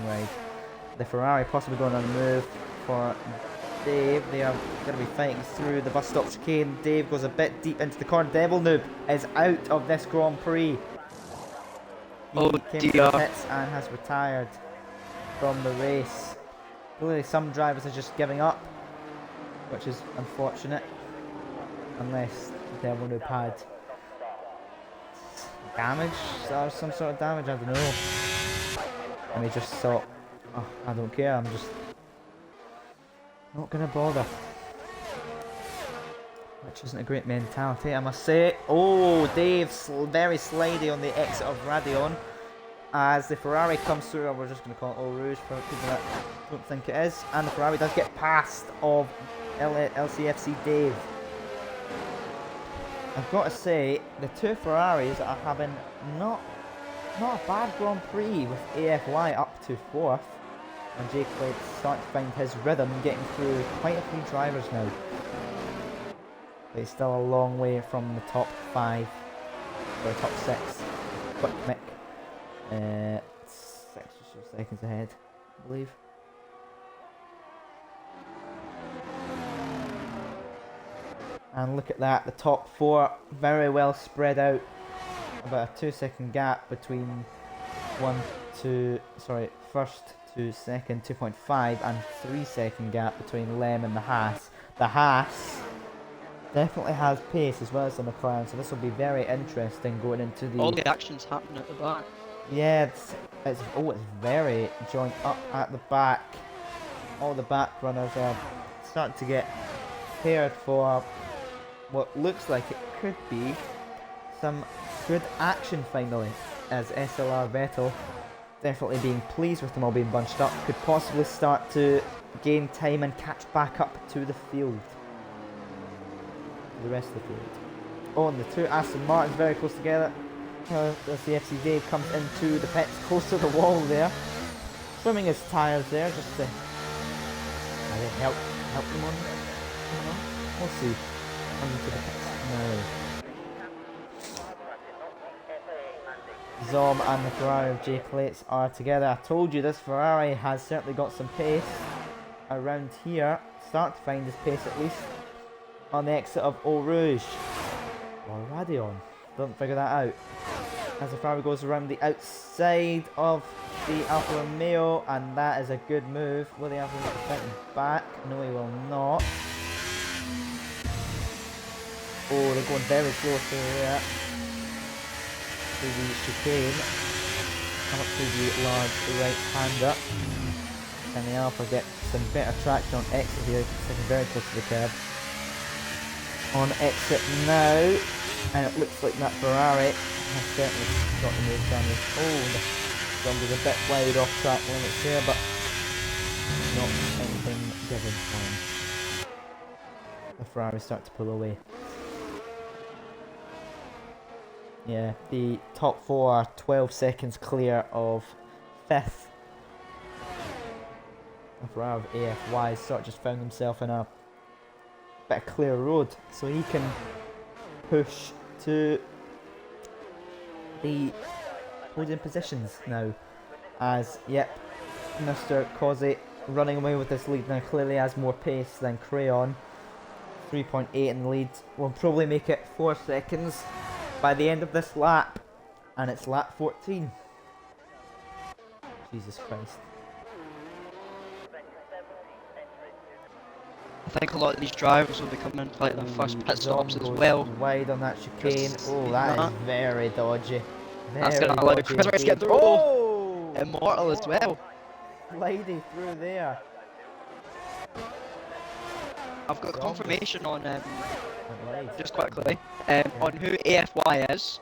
ride. The Ferrari possibly going on a move for Dave. They are going to be fighting through the bus stop chicane. Dave goes a bit deep into the corner. Devil Noob is out of this Grand Prix. He came to the pits and has retired from the race. Clearly some drivers are just giving up, which is unfortunate. Unless Devil Noob had damage or some sort of damage, I don't know. And he just thought, oh, I don't care, I'm just not gonna bother. Which isn't a great mentality, I must say. Oh, Dave's very slidey on the exit of Radion as the Ferrari comes through, and we're just going to call it Eau Rouge for people that don't think it is. And the Ferrari does get past of LCFC Dave. I've got to say, the two Ferraris are having not a bad Grand Prix with AFY up to 4th. And Jake Clay's starting to find his rhythm, getting through quite a few drivers now. But he's still a long way from the top 5, or top 6. Quick Mick, 6 or so seconds ahead, I believe. And look at that, the top 4 very well spread out. About a 2-second gap between first to second, 2.5, and 3-second gap between Lem and the Haas. The Haas definitely has pace as well as the McLaren, so this will be very interesting going into the...
All the action's happening at the back.
Yeah, it's very joint up at the back. All the back runners are starting to get prepared for what looks like it could be some good action finally, as SLR Vettel, definitely being pleased with them all being bunched up, could possibly start to gain time and catch back up to the field. The rest of the field. Oh, and the two Aston Martins very close together. As the FC Dave comes into the pits, close to the wall there. Swimming his tyres there, just to help them on. We'll see. Coming to the pits now. Zom and the Ferrari of J Plates are together. I told you this Ferrari has certainly got some pace around here. Start to find his pace at least on the exit of Eau Rouge. Or Radion. Don't figure that out. As the Ferrari goes around the outside of the Alfa Romeo, and that is a good move. Will the Alfa Romeo fight back? No, he will not. Oh, they're going very close to there. To the chicane. Come up to the large right-hander. Can the Alfa get some better traction on exit here? Sitting very close to the curb. On exit now, and it looks like that Ferrari has certainly got the move done. Oh, the Zombie's a bit wide off track limits here, but not anything given for him. The Ferrari start to pull away. Yeah, the top 4 are 12 seconds clear of 5th. The Ferrari of AFY sort of just found himself in a bit of clear road, so he can push to the podium positions now. As, yep, Mr. Causey running away with this lead now, clearly has more pace than Crayon. 3.8 in the lead, will probably make it 4 seconds by the end of this lap, and it's lap 14. Jesus Christ.
I think a lot of these drivers will be coming into like their first pit stops as well.
Wide on that chicane. Oh, that is very dodgy.
That's going to allow Chris to get through. Oh! Immortal as well.
Sliding through there.
I've got confirmation on
Live.
just quickly on who AFY is.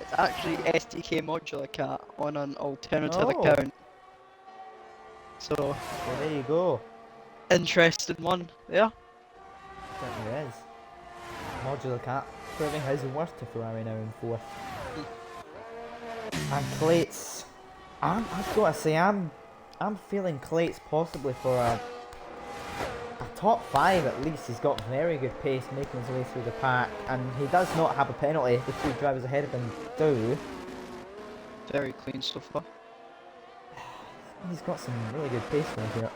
It's actually STK Modular Cat on an alternative
Oh.
account. So
Well, there you go.
interesting one. Yeah.
Certainly is. Modular Cat proving his worth to Ferrari now in fourth. And Clates, I've got to say, I'm feeling Clates possibly for a top 5 at least. He's got very good pace making his way through the pack, and he does not have a penalty. The 2 drivers ahead of him do.
Very clean so far.
He's got some really good pace right here.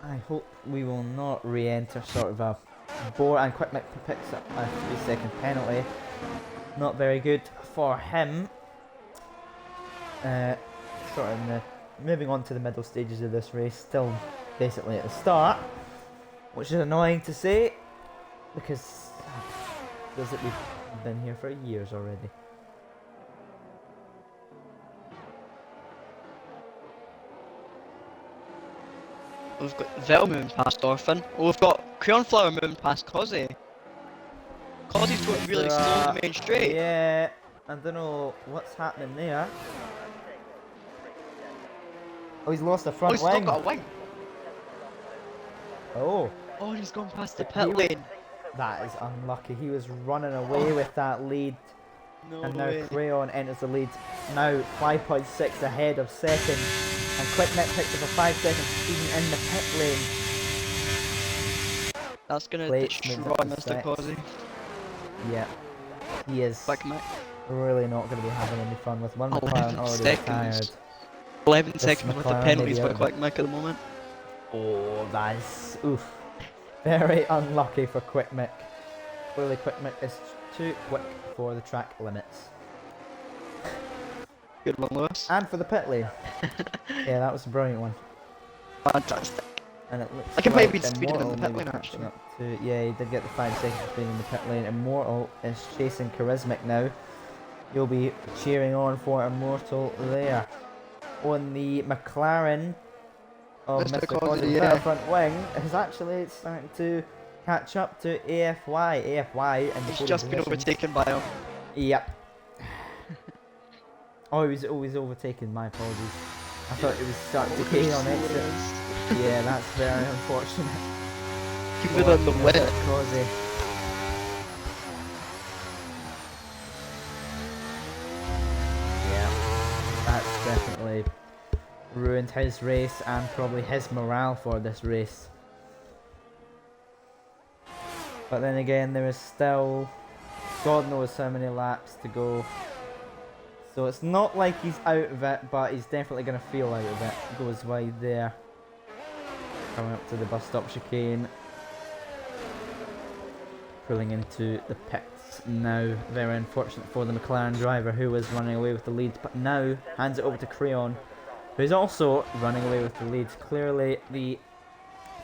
I hope we will not re-enter sort of a bore, and Quick Mick picks up a 3-second penalty. Not very good for him. Sort of moving on to the middle stages of this race, still basically at the start, which is annoying to say because feels like we've been here for years already.
We've got Vettel moving past Orphan. Oh, we've got Cornflower moving past Cozzy. Cozzy's going really slow on the main straight.
Yeah, I don't know what's happening there. Oh, he's lost the
Oh,
front
he's still
wing.
got a wing.
Oh,
Oh, and he's gone past the
He
pit
was-
lane.
that is unlucky. He was running away with that lead.
No
And now
way.
Crayon enters the lead, now 5.6 ahead of second. And Quick Mick picks up a 5-second speeding in the pit lane.
That's gonna
Plates
destroy
moves up to
Mr.
6.
Cozzy.
Yeah, he is
Quick Mick.
really not going to be having any fun with one
11
McLaren already
seconds.
retired.
11 seconds with the
McLaren
penalties
maybe
for
out.
Quick Mick at the moment.
Oh, that is oof. Very unlucky for Quick Mick. Clearly Quick Mick is too quick for the track limits.
Good one, Lewis.
And for the pit lane. Yeah, that was a brilliant one.
Fantastic.
And it looks
I can
like
maybe speed him in the
Immortal
pit
may be
lane,
catching
actually.
up to, yeah, he did get the 5 seconds for being in the pit lane. Immortal is chasing Charismatic now. You'll be cheering on for Immortal there. On the McLaren of
Mr.
Mr.
Cozzy,
Cozzy's
yeah.
front wing is actually starting to catch up to AFY. AFY in the
He's
podium
just been
position.
overtaken by him.
Yep. Oh, he was always overtaken, my apologies. I thought it was starting to gain on exit. Yeah, that's very unfortunate.
He was on the
Mr.
wet.
Cozzy. Yeah, that's definitely ruined his race and probably his morale for this race. But then again, there is still God knows how many laps to go. So it's not like he's out of it, but he's definitely going to feel out of it. Goes wide there. Coming up to the bus stop chicane. Pulling into the pits now. Very unfortunate for the McLaren driver who was running away with the lead, but now hands it over to Crayon, who's also running away with the lead. Clearly the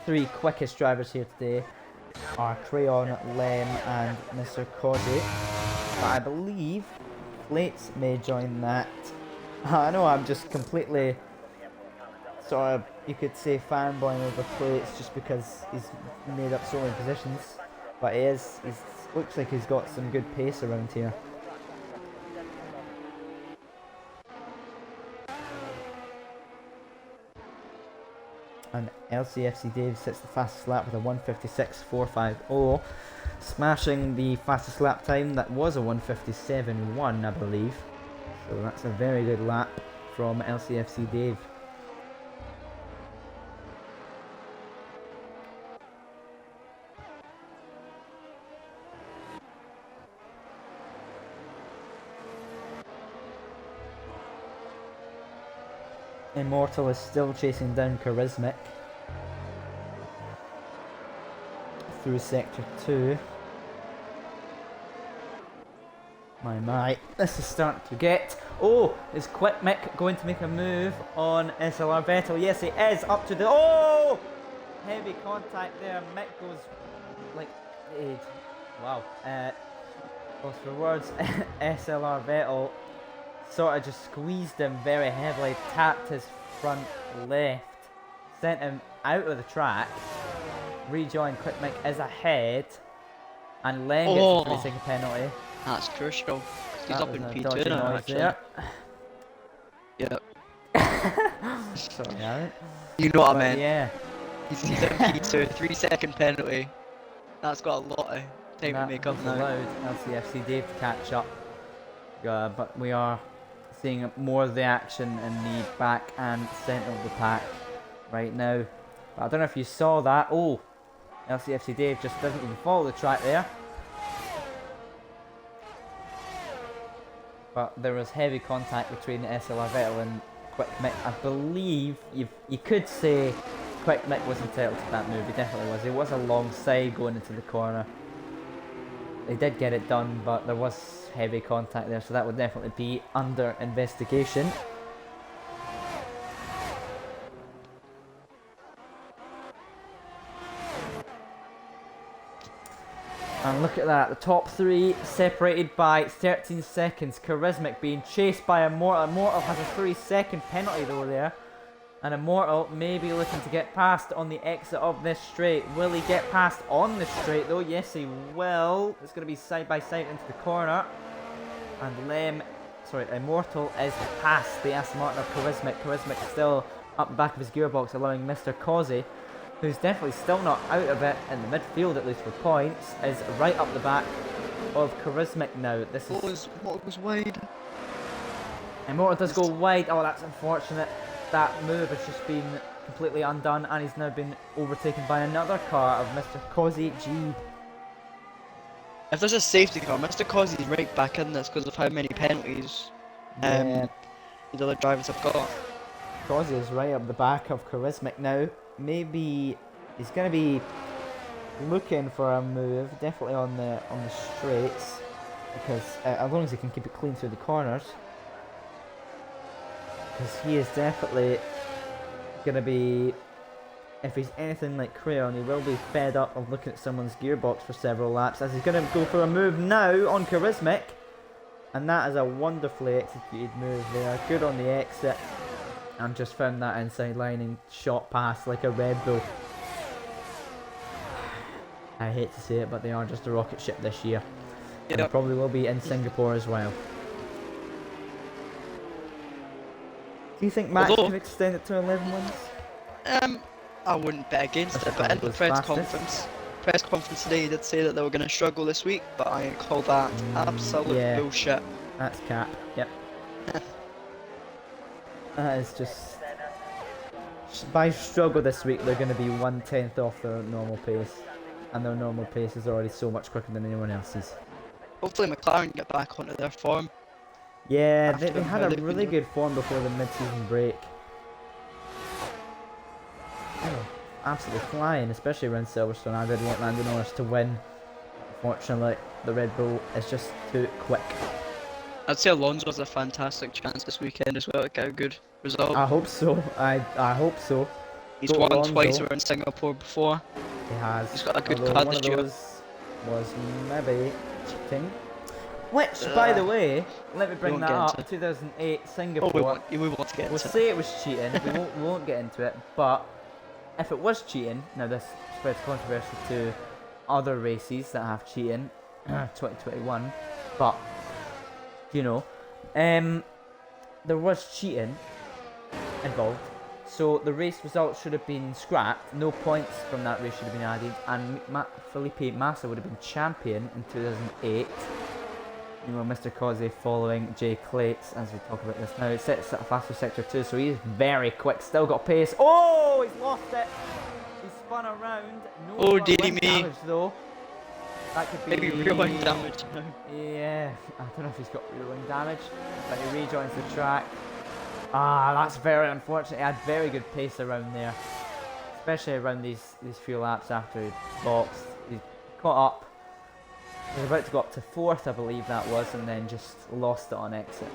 3 quickest drivers here today are Crayon, Lem and Mr. Cozzy. But I believe Plates may join that. I know I'm just completely sort of, you could say, fanboying over Plates just because he's made up so many positions. But he's looks like he's got some good pace around here. And LCFC Dave sits the fastest lap with a 1:56.450, smashing the fastest lap time that was a 1:57.1, I believe. So that's a very good lap from LCFC Dave. Immortal is still chasing down Charismatic through sector 2. My, this is starting to get... Oh, is Quick Mick going to make a move on SLR Vettel? Yes, he is, up to the... Oh! Heavy contact there, Mick goes like... Wow. Close for words. SLR Vettel sort of just squeezed him very heavily, tapped his front left, sent him out of the track. Rejoined Quick Mick is ahead, and Len gets the 3-second penalty.
That's crucial. 'Cause he's
That
up
was
in
a
P2
dodgy
now,
noise
actually.
there.
Yep.
Sorry, Aaron.
You know what I
But
meant.
yeah,
He's in P2, 3-second penalty. That's got a lot of time to
that
make up
has
now.
allowed LCFC Dave to catch up. But we are seeing more of the action in the back and centre of the pack right now. But I don't know if you saw that. Oh, LCFC Dave just doesn't even follow the track there. But there was heavy contact between SLR Vettel and Quick Mick. I believe you could say Quick Mick was entitled to that move. He definitely was. He was alongside going into the corner. They did get it done, but there was heavy contact there, so that would definitely be under investigation. And look at that, the top three separated by 13 seconds. Charismatic being chased by Immortal. Immortal has a 3-second penalty though there. And Immortal may be looking to get past on the exit of this straight. Will he get past on the straight though? Yes, he will. It's going to be side by side into the corner. And Immortal is past the Aston Martin of Charismatic. Charismatic still up the back of his gearbox, allowing Mr. Causey, who's definitely still not out of it in the midfield, at least for points, is right up the back of Charismatic now. This is...
What was wide?
Immortal does go wide. Oh, that's unfortunate. That move has just been completely undone, and he's now been overtaken by another car of Mr. Causey G.
If there's a safety car, Mr. Causey's right back in this because of how many penalties
Yeah,
the other drivers have got.
Causey is right up the back of Charismatic now. Maybe he's going to be looking for a move, definitely on the straights, because as long as he can keep it clean through the corners, because he is definitely going to be, if he's anything like Crayon, he will be fed up of looking at someone's gearbox for several laps, as he's going to go for a move now on Charismatic, and that is a wonderfully executed move there. Good on the exit. And just found that inside line and shot past like a Red Bull. I hate to say it, but they are just a rocket ship this year. And they probably will be in Singapore as well. Do you think Max can extend it to 11 wins?
I wouldn't bet against it, but in the press conference today, he did say that they were going to struggle this week, but I call that absolute bullshit.
That's cap, yep. That is just... By struggle this week, they're going to be 1/10 off their normal pace. And their normal pace is already so much quicker than anyone else's.
Hopefully McLaren get back onto their form.
Yeah, they had a really good form before the mid-season break. Oh, absolutely flying, especially around Silverstone. I really want Lando Norris to win. Unfortunately, the Red Bull is just too quick.
I'd say Alonso has a fantastic chance this weekend as well to get a good result.
I hope so. I hope so.
He's won twice around Singapore before.
He has.
He's got a good
Although
car
one
this
of
year.
those was maybe cheating. Which, by the way, let me bring that up. 2008 Singapore.
We want to get
We'll
into it.
say it was cheating. we won't get into it. But if it was cheating, now this spreads controversy to other races that have cheating, 2021. But you know, there was cheating involved. So the race results should have been scrapped. No points from that race should have been added, and Felipe Massa would have been champion in 2008. You know, Mr. Causey following Jay Clates as we talk about this now. It sits at a faster sector 2, so he's very quick. Still got pace. Oh, he's lost it. He spun around. No wing damage though. That could be
maybe rear wing damage now.
Yeah, I don't know if he's got rear wing damage, but he rejoins the track. Ah, that's very unfortunate. He had very good pace around there, especially around these few laps after he boxed. He caught up. He was about to go up to 4th, I believe that was, and then just lost it on exit.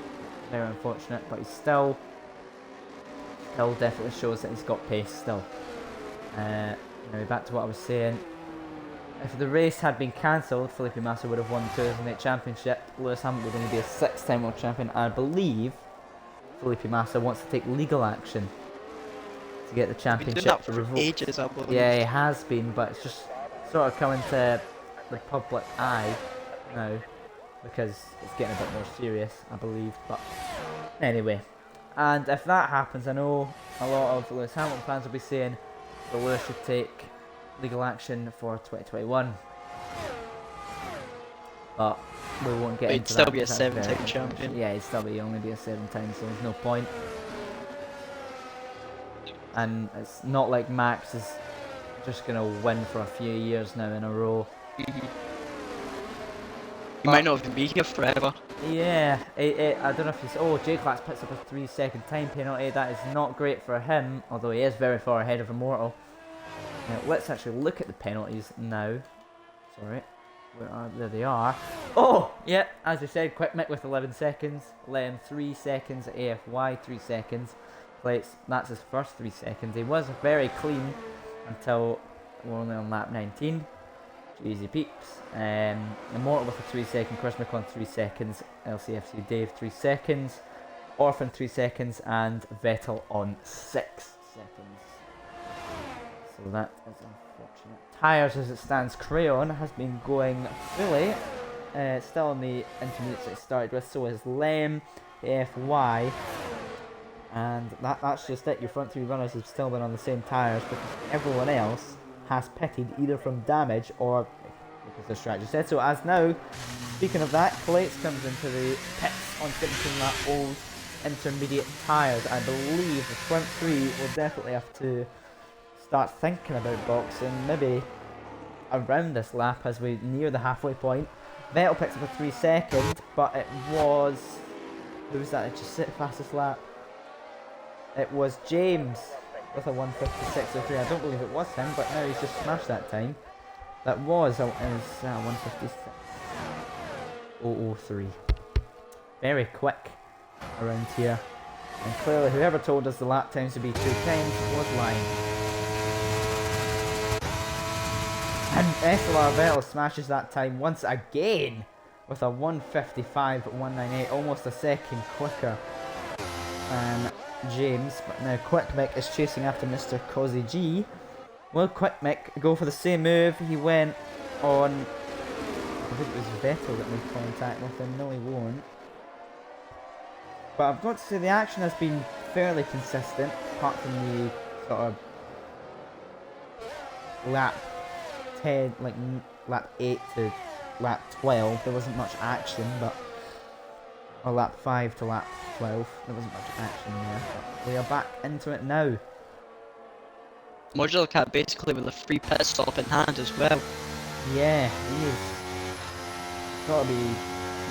Very unfortunate, but he's still definitely shows that he's got pace still. Now back to what I was saying. if the race had been cancelled, Felipe Massa would have won the 2008 championship. Lewis Hamilton would only be a 6-time world champion. I believe Felipe Massa wants to take legal action to get the
Been doing
championship
that for
revoked.
ages, I believe.
Yeah, it has been, but it's just sort of coming to the public eye now because it's getting a bit more serious, I believe. But anyway, and if that happens, I know a lot of Lewis Hamilton fans will be saying that Lewis should take legal action for 2021. But we won't get
But he'd
into
still
that
be a
because that's very
7-time champion.
Yeah, he'd still only be a 7-time, so there's no point. And it's not like Max is just gonna win for a few years now in a row.
He might not even be here forever.
Yeah, I don't know if he's. Oh, J-Class picks up a 3-second time penalty. That is not great for him, although he is very far ahead of Immortal. Now, let's actually look at the penalties now. Sorry. There they are. Oh, yeah, as we said, Quick Mick with 11 seconds. Lem 3 seconds. AFY 3 seconds. Plates, that's his first 3 seconds. He was very clean until we're only on lap 19. Easy peeps. Immortal with a 3-second. Chris Mick on 3 seconds. LCFC Dave 3 seconds. Orphan 3 seconds. And Vettel on 6 seconds. So that is unfortunate. Tyres as it stands, Crayon has been going fully. Still on the intermediates that it started with, so is Lem, AFY. And that's just it. Your front 3 runners have still been on the same tyres because everyone else has pitted either from damage or because the strategy said so. As now, speaking of that, Clates comes into the pits on 17 lap old intermediate tyres. I believe the front 3 will definitely have to start thinking about boxing maybe around this lap as we near the halfway point. Vettel picks up a 3-second, but it was... who was that that just sit fastest lap? It was James with a 1:56.03. I don't believe it was him, but now he's just smashed that time. That was 1:56.003. Very quick around here. And clearly whoever told us the lap times would be 2 times was lying. And Estelar Vettel smashes that time once again with a 1:55.198, almost a second quicker than James. But now Quick Mick is chasing after Mr. Cozy G. Will Quick Mick go for the same move? He went on... I think it was Vettel that made contact with him. No, he won't. But I've got to say the action has been fairly consistent, apart from the sort of lap 10, like lap 8 to lap 12, there wasn't much action, but... or lap 5 to lap 12, there wasn't much action there, but we are back into it now.
Modular Cat basically with a free pit stop in hand as well.
Yeah, he is. Gotta be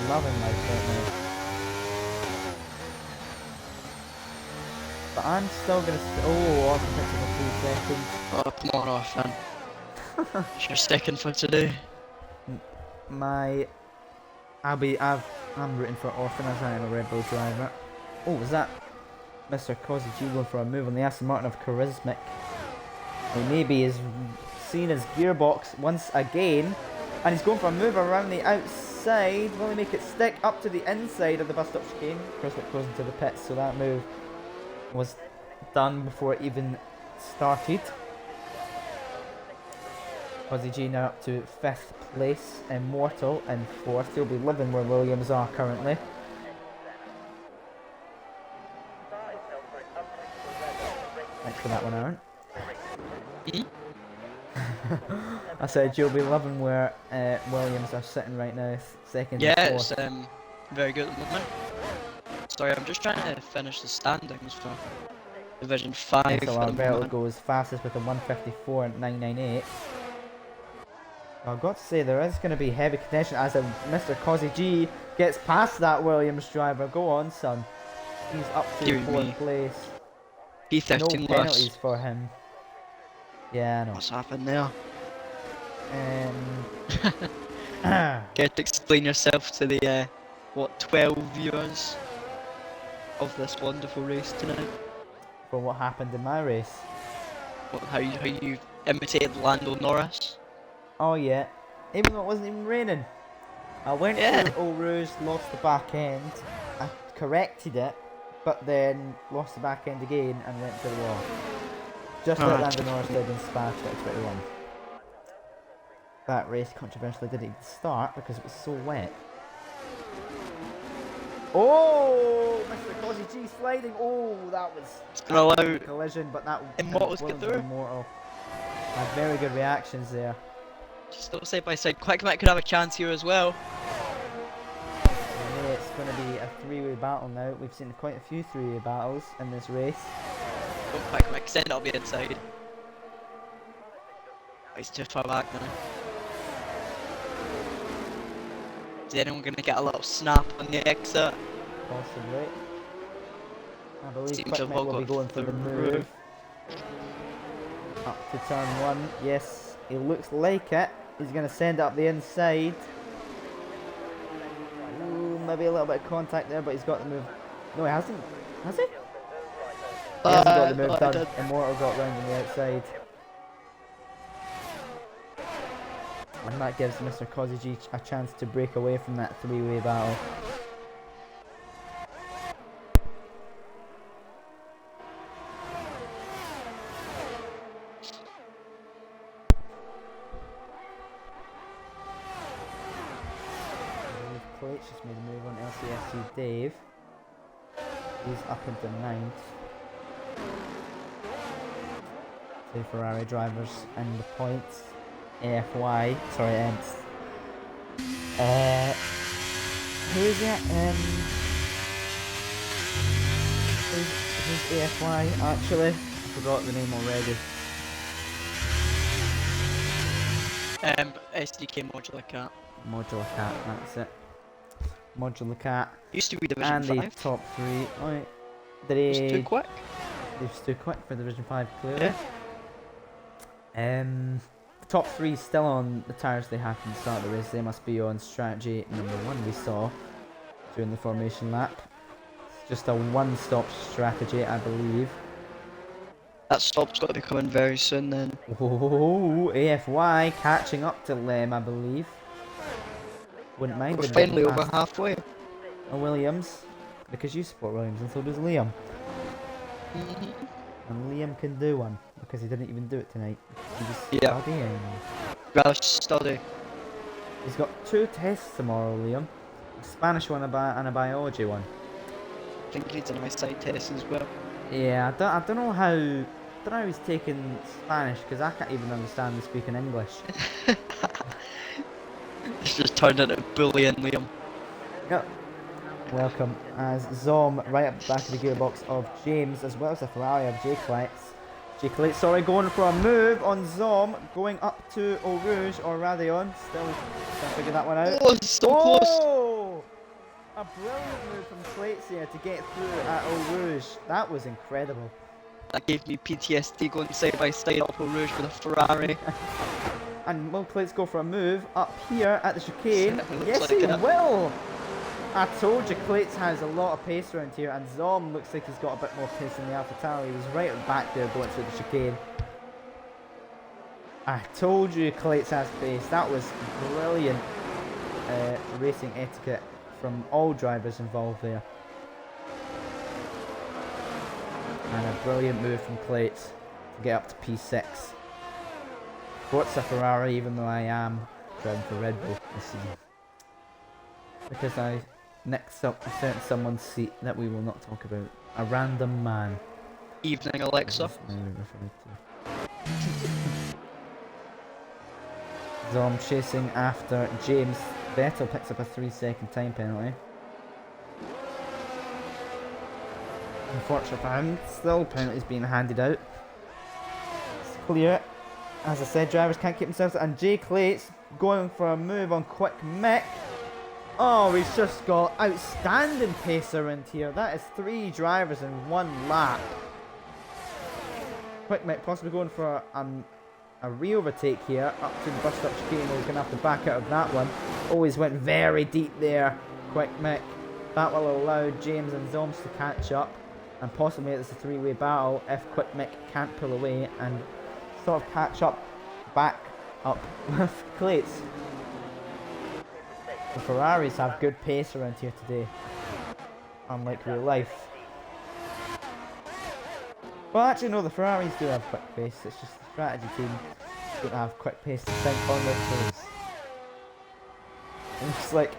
loving life right now. But I'm still gonna. Oh, Austin picks up a 3 seconds.
Oh, come on off, man. It's your second for today.
I'm rooting for Orphan as I am a Red Bull driver. Oh, was that Mr. Cozy G going for a move on the Aston Martin of Charismic? He maybe is seen as gearbox once again, and he's going for a move around the outside. Will he make it stick up to the inside of the bus stop chicane? Charismic goes into the pits, so that move was done before it even started. Cozy G now up to 5th place, Immortal in 4th. He'll be living where Williams are currently. Thanks for that one, Aaron. I said you'll be loving where Williams are sitting right now, 2nd
Yeah,
and
it's
4th.
very good at the moment. Sorry, I'm just trying to finish the standings for Division 5
So
at the
Alberto
moment.
goes fastest with a 1:54.998. I've got to say there is going to be heavy contention as Mr. Cozy G gets past that Williams driver. Go on, son. He's up to
Give me
4th place.
P13
No
loss.
penalties for him. Yeah, I know.
What's happened there? Care to explain yourself to the 12 viewers of this wonderful race tonight?
For what happened in my race.
How you imitated Lando Norris?
Oh yeah, even though it wasn't even raining. I went through Eau Rouge, lost the back end. I corrected it, but then lost the back end again and went to the wall. Just like Lando Norris did in Spa 2021. That race controversially didn't even start because it was so wet. Oh, Mr. Cosy G sliding. Oh, that was a collision, but that
Immortals get through.
Immortal. Had very good reactions there.
Still side by side. Quick Mac could have a chance here as well.
Yeah, it's going to be a three-way battle now. We've seen quite a few three-way battles in this race.
Oh, Quick Mac send it'll be inside. Oh, he's too far back now. Is anyone going to get a little snap on the exit?
Possibly. I believe
Seems to
Quick
have
Mick
all
will be
got
going for the move. Up to turn 1. Yes, he looks like it. He's going to send it up the inside. Ooh, maybe a little bit of contact there, but he's got the move. No, he hasn't. Has he? He hasn't got the move done. Immortal got round on the outside. And that gives Mr. Cosy G a chance to break away from that three-way battle. Clates just made a move on LCFC Dave. He's up into 9th. Two Ferrari drivers in the points. AFY, sorry, Ents. Who is it? Who's AFY actually? I forgot the name already.
SDK Modular Cat.
Modular Cat, that's it. Modular Cat.
Used to be Division 5.
And the top 3. Oh,
It was too quick.
It was too quick for Division 5 clearly. Yeah. Top 3 still on the tyres they had from the start of the race. They must be on strategy number 1 we saw during the formation lap. It's just a one-stop strategy, I believe.
That stop's got to be coming very soon then.
Oh, AFY catching up to Lem, I believe. Wouldn't mind.
We're finally over halfway.
Oh, Williams, because you support Williams and so does Liam. And Liam can do one, because he didn't even do it tonight. He was studying.
Rather study.
He's got 2 tests tomorrow, Liam. A Spanish one and a biology one.
I think he needs an eyesight test as well.
Yeah, I don't know how he's taking Spanish, because I can't even understand him speaking English.
It's just turned into bullying Liam.
Yep. Welcome as Zom right up the back of the gearbox of James, as well as the Ferrari of J Clates, sorry, going for a move on Zom, going up to Eau Rouge or Radion. Still can't figure that one out.
Oh, it's so close!
A brilliant move from Clates here to get through at Eau Rouge. That was incredible.
That gave me PTSD going side by side up Eau Rouge with a Ferrari.
And will Clates go for a move up here at the chicane? Yes,
like
he will! I told you Clates has a lot of pace around here, and Zom looks like he's got a bit more pace than the AlphaTauri. He was right at the back there going through the chicane. I told you Clates has pace. That was brilliant racing etiquette from all drivers involved there. And a brilliant move from Clates to get up to P6. Forza Ferrari, even though I am driving for Red Bull this season. Because I next up sent someone's seat that we will not talk about. A random man.
Evening, Alexa.
Zom chasing after James. Vettel picks up a 3-second time penalty. Unfortunately for him, still penalties being handed out. It's clear. As I said, drivers can't keep themselves, and J Clates going for a move on Quick Mick. Oh, he's just got outstanding pace around here. That is 3 drivers in 1 lap. Quick Mick possibly going for a re-overtake here up to the bus stop chicane. He's going to have to back out of that one. Always went very deep there, Quick Mick. That will allow James and Zoms to catch up, and possibly it's a 3-way battle if Quick Mick can't pull away and sort of catch up back up with Clates. The Ferraris have good pace around here today, unlike real life. Well, actually, no, the Ferraris do have quick pace. It's just the strategy team don't have quick pace to think on their toes. It's like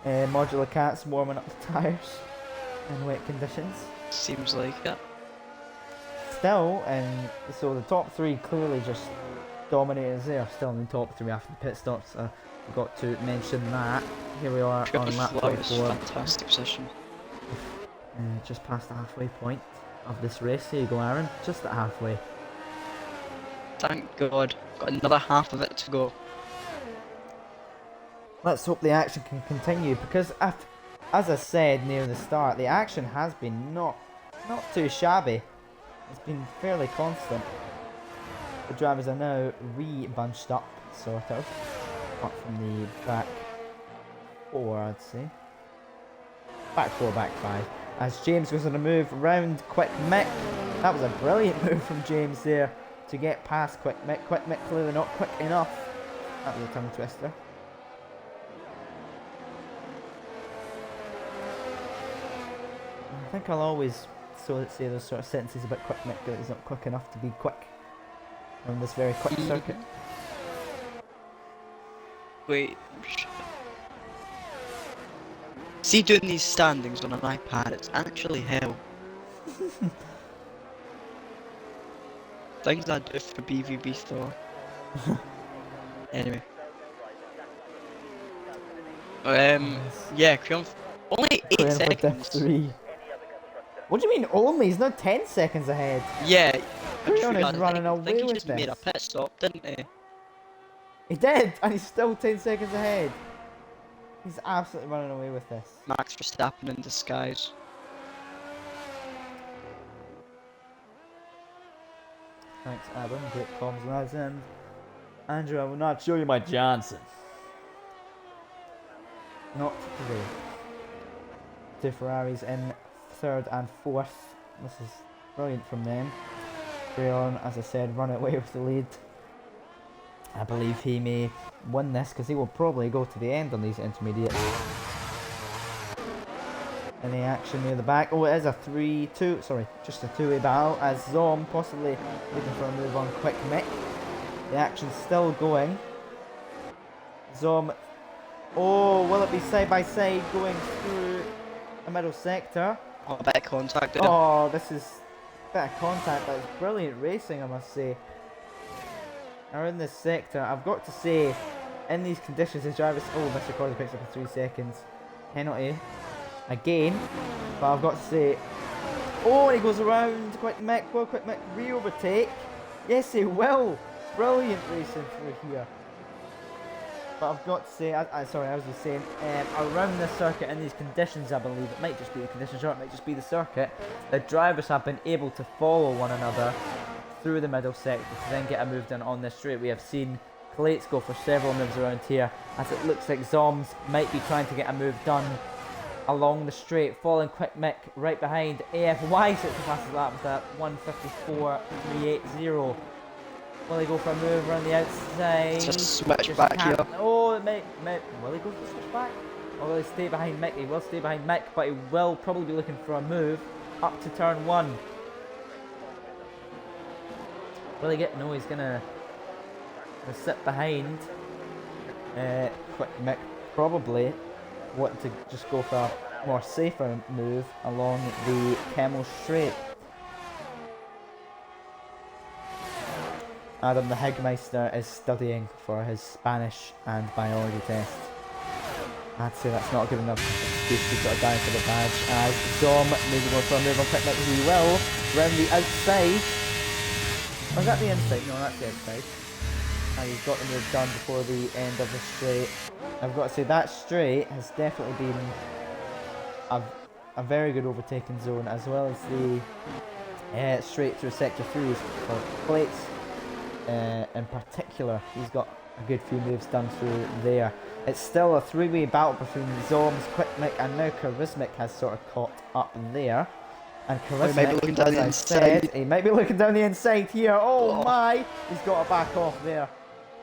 modular cats warming up the tyres in wet conditions.
Seems like it.
Still, and so the top three clearly just dominated us there. Still in the top three after the pit stops. I forgot to mention that. Here we are on lap 24.
Fantastic position.
Just past the halfway point of this race. Here you go, Aaron. Just at halfway.
Thank God. Got another half of it to go.
Let's hope the action can continue because, as I said near the start, the action has been not too shabby. It's been fairly constant. The drivers are now re-bunched up, sort of, apart from the back four, I'd say. Back four, back five. As James goes on a move round Quick Mick. That was a brilliant move from James there to get past Quick Mick. Quick Mick clearly not quick enough. That was a tongue twister. I think I'll always say those sort of sentences about Quick Mick that he's not quick enough to be quick on this very quick circuit.
Wait. See, doing these standings on an iPad, it's actually hell. Things I do for BVB store. Anyway. Yeah, only 8 seconds.
3. What do you mean only? He's not 10 seconds ahead.
Yeah, I'm
Creon
sure
is
I
running
think
away
he
with
just made a
this.
pit stop, didn't he?
He did, and he's still 10 seconds ahead. He's absolutely running away with this.
Max Verstappen in disguise.
Thanks, Adam. Great comms lads. And Andrew, I will not show you my Johnson. Not today. Two Ferraris in third and fourth. This is brilliant from them. Creon, as I said, run away with the lead. I believe he may win this because he will probably go to the end on these intermediates. Any action near the back? Oh, it is a 3-2. Sorry, just a two-way battle as Zom possibly looking for a move on Quick Mick. The action's still going. Zom. Oh, will it be side by side going through a middle sector?
Oh, a bit of contact there.
Oh, this is a bit of contact. That's brilliant racing, I must say. Now in this sector, I've got to say, in these conditions, his drivers. Oh, Mr. Cordy picks up in 3 seconds. Penalty again, but I've got to say. Oh, and he goes around Quick Mick. Will Quick Mick re-overtake? Yes, he will. Brilliant racing through here. But I've got to say, sorry, I was just saying, around this circuit in these conditions, I believe, it might just be the conditions or it might just be the circuit, the drivers have been able to follow one another through the middle sector to then get a move done on this straight. We have seen Clates go for several moves around here, as it looks like Zoms might be trying to get a move done along the straight, following Quick Mick right behind. AFY sits the fastest lap with a 1:54.380. Will he go for a move around the outside?
Just switch back here.
Oh, it might. Will he go for a switch back? Or will he stay behind Mick? He will stay behind Mick, but he will probably be looking for a move up to turn 1. Will he get? No, he's gonna sit behind Quick Mick. Probably want to just go for a more safer move along the Camel Straight. Adam the Higmeister is studying for his Spanish and biology test. I'd say that's not good enough excuse to sort of die for the badge. As Dom maybe going for a move on Quick Mick, he will round the outside. Or is that the inside? No, that's the outside. He's got the move done before the end of the straight. I've got to say that straight has definitely been a very good overtaking zone, as well as the straight through sector 3 for Plates. In particular, he's got a good few moves done through there. It's still a 3-way battle between Zoms, Quick Mick, and now Charismic has sort of caught up there. And Charismic,
might be looking down the inside.
He might be looking down the inside here. Oh my! He's got to back off there.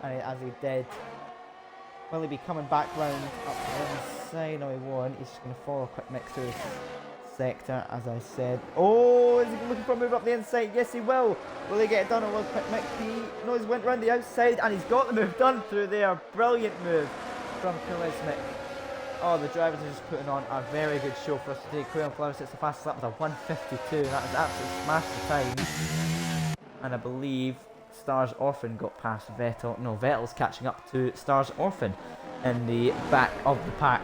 and as he did, will he be coming back round up the inside? No, he won't. He's just going to follow a quick mix through the sector, as I said. Oh, is he looking for a move up the inside? Yes, he will. Will he get it done, or will quick mix be? No, he's went round the outside, and he's got the move done through there. Brilliant move from Charismatic. Oh, the drivers are just putting on a very good show for us today. Crayon Flower sits the fastest lap with a 1:52. That is absolutely smashed the time. And I believe Stars Orphan got past Vettel. No, Vettel's catching up to Stars Orphan in the back of the pack.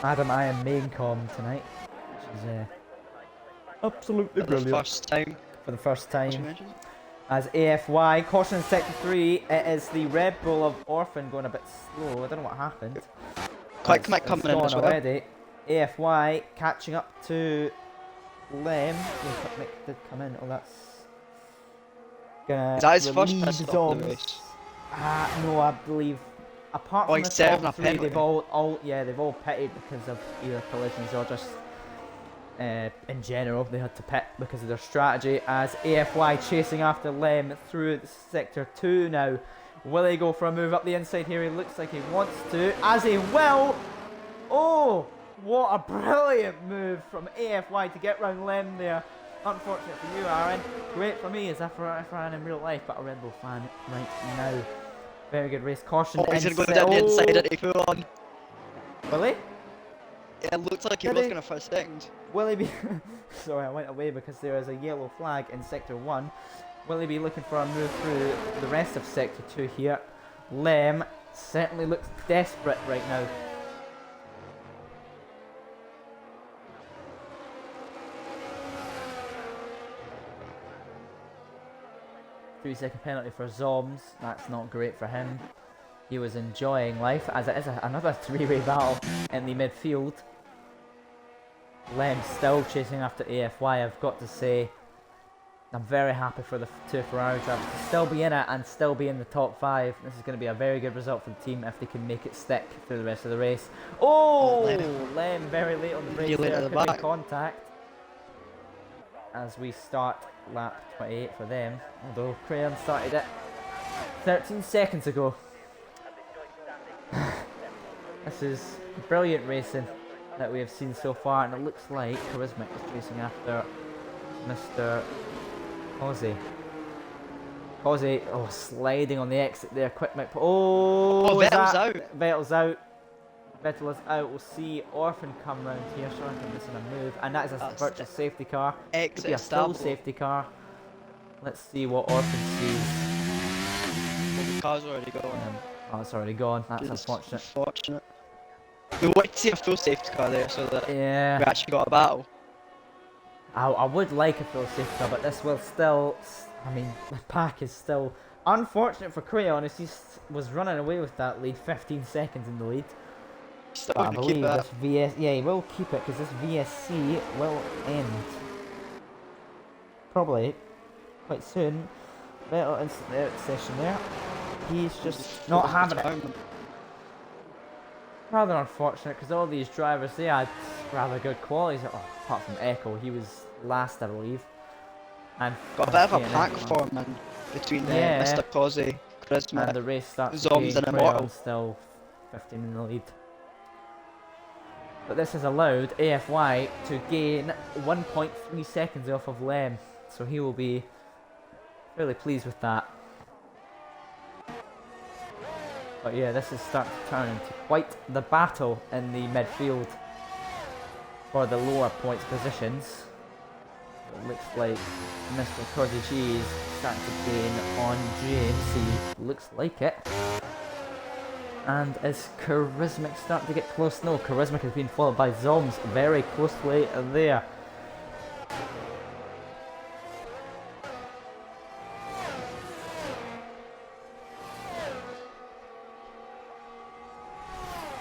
Adam, I am main com tonight, which is absolutely brilliant.
For the first time.
For the first time.
As you mentioned.
As AFY, caution in sector 3, it is the Red Bull of Orphan going a bit slow. I don't know what happened.
Quick might coming in as well.
Already. AFY catching up to Lem. Quick Mick did come in. Oh, that's gonna.
Is that his first
relieve
pit stop of the
Zoms.
race?
No, I believe. Apart
Oh,
from the
he's serving
top
a
three,
penalty.
they've all pitted because of either collisions or just in general they had to pit because of their strategy. As AFY chasing after Lem through sector 2 now. Will he go for a move up the inside here? He looks like he wants to, as he will. Oh, what a brilliant move from AFY to get round Lem there. Unfortunate for you, Aaron. Great for me as a fan in real life, but a Red Bull fan right now. Very good race. Caution.
Oh, he's going to go down the inside at full on.
Will he?
Yeah, it looks like he
Did
was
he?
going to first second.
Will he be... Sorry, I went away because there is a yellow flag in Sector 1. Will he be looking for a move through the rest of Sector 2 here? Lem certainly looks desperate right now. Three-second penalty for Zoms. That's not great for him. He was enjoying life, as it is another three-way battle in the midfield. Lem still chasing after AFY. I've got to say, I'm very happy for the two Ferrari drivers to still be in it and still be in the top 5. This is going to be a very good result for the team if they can make it stick through the rest of the race. Oh, Lem very late on the brakes there, couldn't make contact. As we start lap 28 for them, although Crayon started it 13 seconds ago. This is brilliant racing that we have seen so far, and it looks like Charismatic is chasing after Mr. Ozzy. Ozzy, oh, sliding on the exit there, quick mic. Oh,
Vettel's out.
Vettel's out. Vettel is out. We'll see Orphan come round here. Sorry, I'm missing a move, and that is a virtual safety car. Could be a full safety car. Let's see what Orphan sees.
Well, the car's already gone.
Oh, it's already gone. That's
Just
unfortunate.
We want to see a full safety car there so that we
Yeah,
actually got a battle.
I would like a full safety car, but this will still. I mean, the pack is still unfortunate for Crayon as he was running away with that lead, 15 seconds in the lead.
Still
But I
gonna keep
believe
that.
this yeah, he will keep it because this VSC will end probably quite soon. Vettel instantly out of session there. He's just not having it. Rather unfortunate because all these drivers, they had rather good qualities. Oh, apart from Echo, he was last, I believe. And
Got a bit of a
yeah,
pack
never mind.
forming between
Yeah.
Mr. Causey,
And
Charisma.
the race starts
Zoms
again,
and Immortal.
Crayon's still 15 in the lead. But this has allowed AFY to gain 1.3 seconds off of Lem, so he will be really pleased with that. But yeah, this is starting to turn into quite the battle in the midfield for the lower points positions. It looks like Mr. Cody G is starting to gain on James. He looks like it. And is Charismatic starting to get close? No, Charismatic has been followed by Zoms very closely there.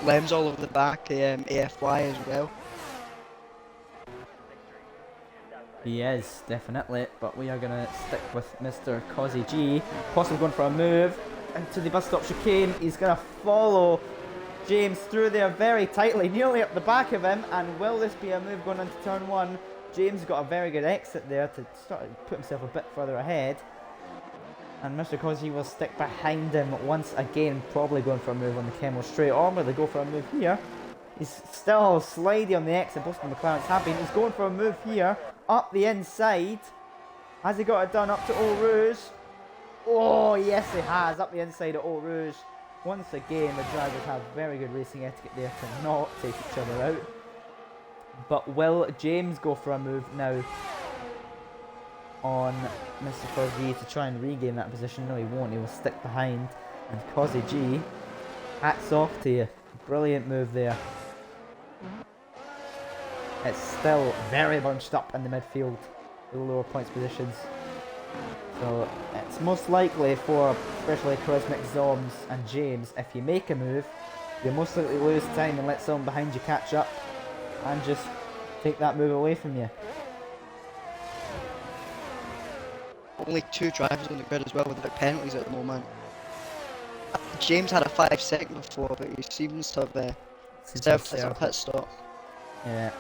Lem's all over the back, AFY as well.
He is, definitely, but we are going to stick with Mr. Cozzy G. Possibly going for a move into the bus stop chicane. He's going to follow James through there very tightly, nearly up the back of him. And will this be a move going into turn 1? James got a very good exit there to start put himself a bit further ahead. And Mr. Cosy will stick behind him once again, probably going for a move on the Camel straight on, where they go for a move here. He's still slidey on the exit, both of the McLarens have been. He's going for a move here, up the inside. Has he got it done up to Eau Rouge? Oh, yes he has, up the inside of Eau Rouge. Once again, the drivers have very good racing etiquette there to not take each other out. But will James go for a move now on Mr. Cosy to try and regain that position? No, he won't. He will stick behind. And Cosy G, hats off to you. Brilliant move there. It's still very bunched up in the midfield, the lower points positions. So it's most likely for especially Charismatic Zoms and James, if you make a move, you most likely lose time and let someone behind you catch up and just take that move away from you.
Only 2 drivers on the grid as well without penalties at the moment. James had a 5-second before, but he seems to have served as a pit stop.
Yeah.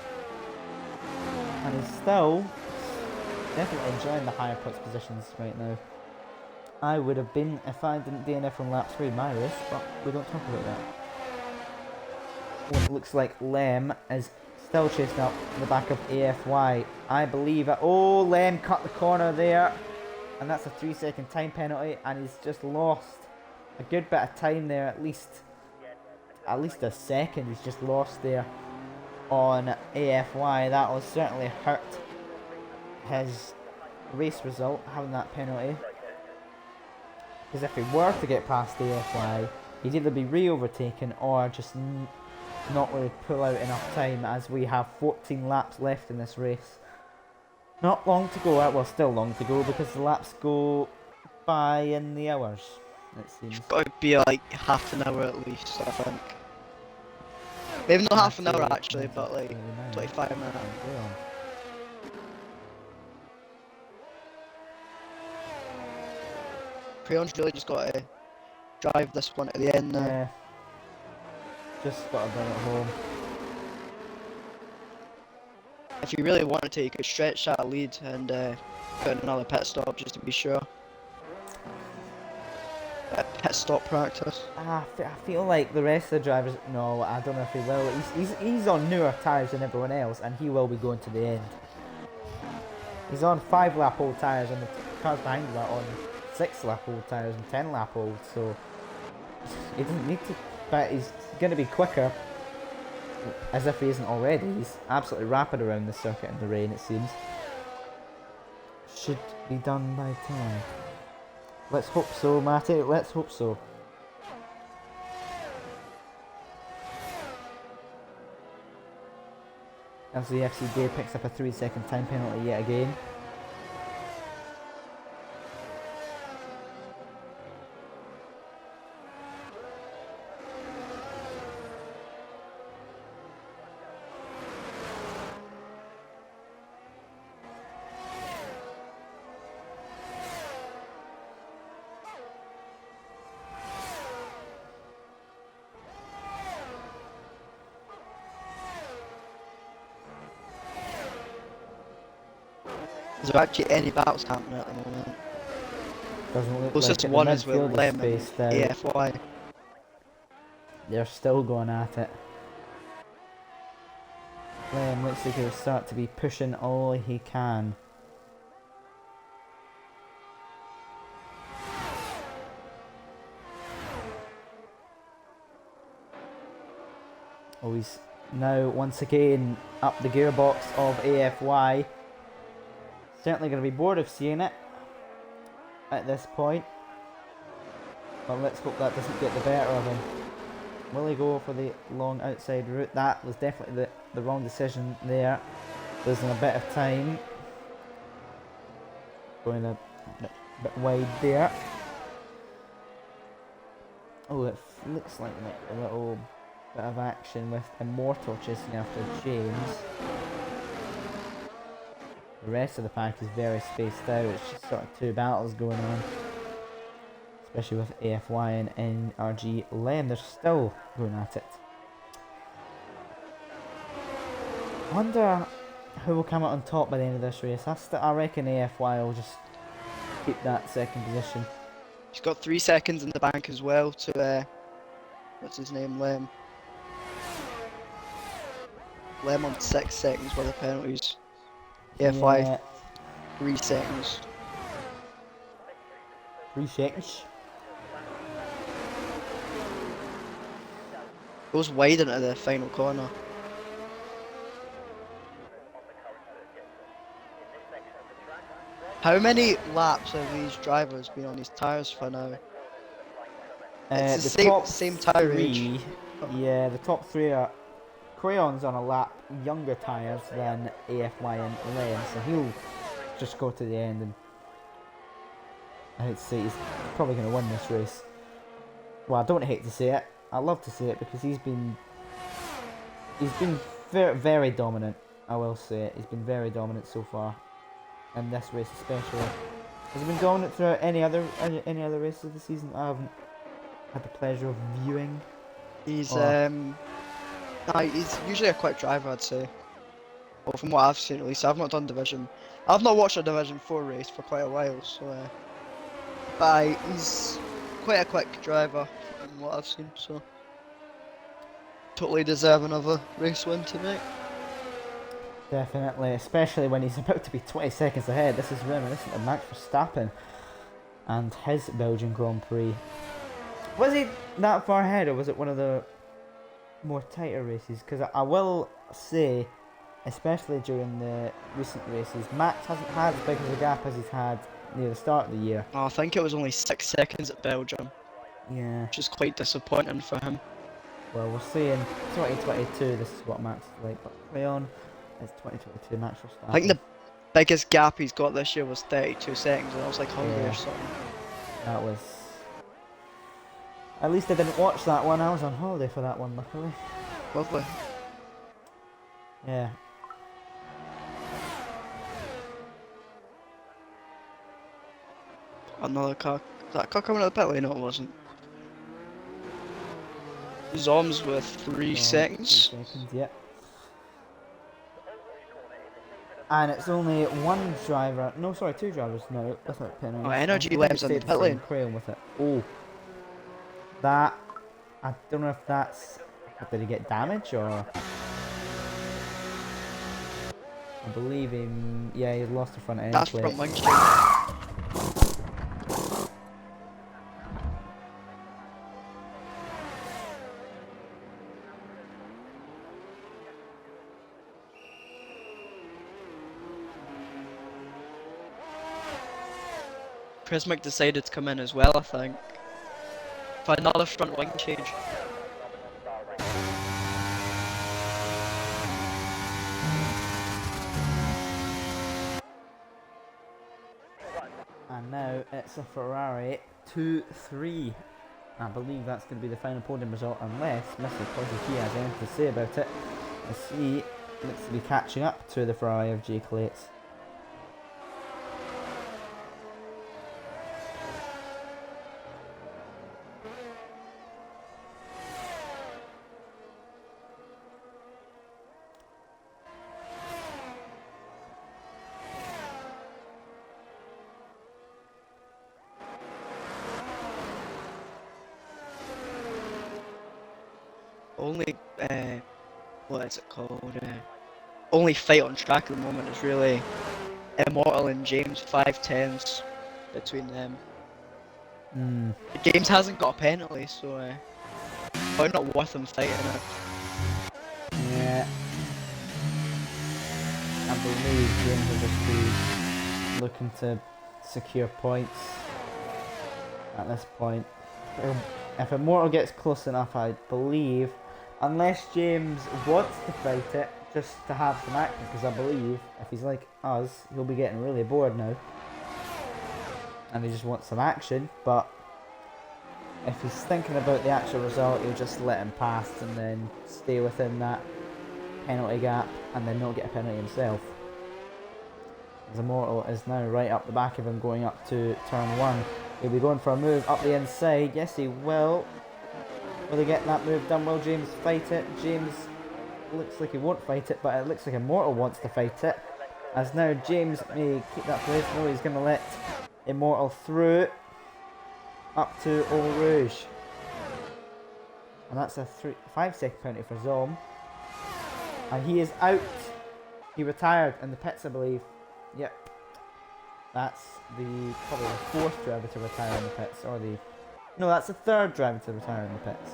And he's still definitely enjoying the higher points positions right now. I would have been if I didn't DNF on lap 3 in my race, but we don't talk about that. What looks like Lem is still chasing up the back of AFY. I believe oh, Lem cut the corner there, and that's a 3-second time penalty, and he's just lost a good bit of time there, at least a second he's just lost there on AFY. That will certainly hurt his race result, having that penalty. Because if he were to get past AFY, he'd either be re-overtaken or just not really pull out enough time, as we have 14 laps left in this race. Not long to go, well, still long to go, because the laps go by in the hours, it seems.
It's got to be like half an hour at least, I think. Maybe not half an hour actually, but like 25 minutes. Creon's really just got to drive this one at the end now.
Yeah. Just got to bring it home.
If you really wanted to, you could stretch that lead and put in another pit stop just to be sure. Pit stop practice.
I feel like the rest of the drivers. No, I don't know if he will. He's on newer tyres than everyone else, and he will be going to the end. He's on 5-lap old tyres, and the cars behind him are on 6-lap old tyres and 10-lap old. So he doesn't need to. But he's going to be quicker, as if he isn't already. He's absolutely rapid around the circuit in the rain, it seems. Should be done by time. Let's hope so, Matty. Let's hope so. As the FCD picks up a 3-second time penalty yet again.
Is there actually any battles happening at the moment?
Doesn't look
Closest
like it.
one
The
is with
midfield is
Lem and
spaced out.
AFY.
They're still going at it. Lem looks like he'll start to be pushing all he can. Oh, he's now once again up the gearbox of AFY. Certainly going to be bored of seeing it at this point. But let's hope that doesn't get the better of him. Will he go for the long outside route? That was definitely the wrong decision there. Losing a bit of time. Going a bit wide there. Oh, it looks like a little bit of action with Immortal chasing after James. The rest of the pack is very spaced out. It's just sort of 2 battles going on. Especially with AFY and NRG Lem. They're still going at it. I wonder who will come out on top by the end of this race. I reckon AFY will just keep that second position.
He's got 3 seconds in the bank as well to, what's his name, Lem. Lem on 6 seconds with the penalties. AFY,
Yeah,
3 seconds.
3 seconds.
Goes wide into the final corner. How many laps have these drivers been on these tyres for now? It's the
top
same tyre age.
3, yeah, the top 3 are Crayon's on a lap younger tyres than AFY and Len, so he'll just go to the end, and I hate to say he's probably going to win this race. Well, I don't hate to say it. I love to say it because he's been very, very dominant. I will say it. He's been very dominant so far, in this race especially. Has he been dominant throughout any other races of the season? I haven't had the pleasure of viewing.
He's
Oh.
he's usually a quick driver, I'd say. Well, from what I've seen at least, I've not done Division. I've not watched a Division 4 race for quite a while, so but he's quite a quick driver from what I've seen, so totally deserving of a race win tonight.
Definitely, especially when he's about to be 20 seconds ahead. This is reminiscent of Max Verstappen and his Belgian Grand Prix. Was he that far ahead, or was it one of the more tighter races? Because I will say, especially during the recent races, Max hasn't had as big of a gap as he's had near the start of the year.
Oh, I think it was only 6 seconds at Belgium,
Yeah,
which is quite disappointing for him.
well, we'll see in 2022 this is what Max is like, but play on, it's 2022 Max Verstappen.
I think the biggest gap he's got this year was 32 seconds, and I was like Hungary
Yeah.
or something.
That was... At least I didn't watch that one, I was on holiday for that one, luckily.
Lovely.
Yeah.
Another car. Was that car coming out of the pit lane? No, it wasn't. Zoms with 3 seconds.
3 seconds, yep. And it's only one driver, no sorry, 2 drivers, no, that's not penalty.
Oh, Energy Lem's in the pit lane.
Crayon with it. Oh. That, I don't know if that's, did he get damage or? I believe him, yeah, he's lost the front end
That's
plate.
front windshield. Prismic decided to come in as well, I think. For another front wing change.
And now it's a Ferrari 2-3. I believe that's going to be the final podium result unless Mr. Posiki has anything to say about it. As he looks to be catching up to the Ferrari of J. Clates.
Only, what is it called? Only fight on track at the moment is really Immortal and James 5/10s between them. James hasn't got a penalty, so probably not worth him fighting it.
Yeah. I believe James will just be looking to secure points at this point. If Immortal gets close enough, I believe, unless James wants to fight it just to have some action, because I believe if he's like us, he'll be getting really bored now and he just wants some action. But if he's thinking about the actual result, he'll just let him pass and then stay within that penalty gap and then not get a penalty himself. As Immortal is now right up the back of him going up to turn 1. He'll be going for a move up the inside. Yes, he will. Will he get that move done? Will James fight it? James looks like he won't fight it, but it looks like Immortal wants to fight it. As now James may keep that place. No, he's going to let Immortal through. up to Eau Rouge. And that's a 5-second penalty for Zom. And he is out. He retired in the pits, I believe. Yep. That's probably the 4th driver to retire in the pits, or no, that's the 3rd driver to retire in the pits.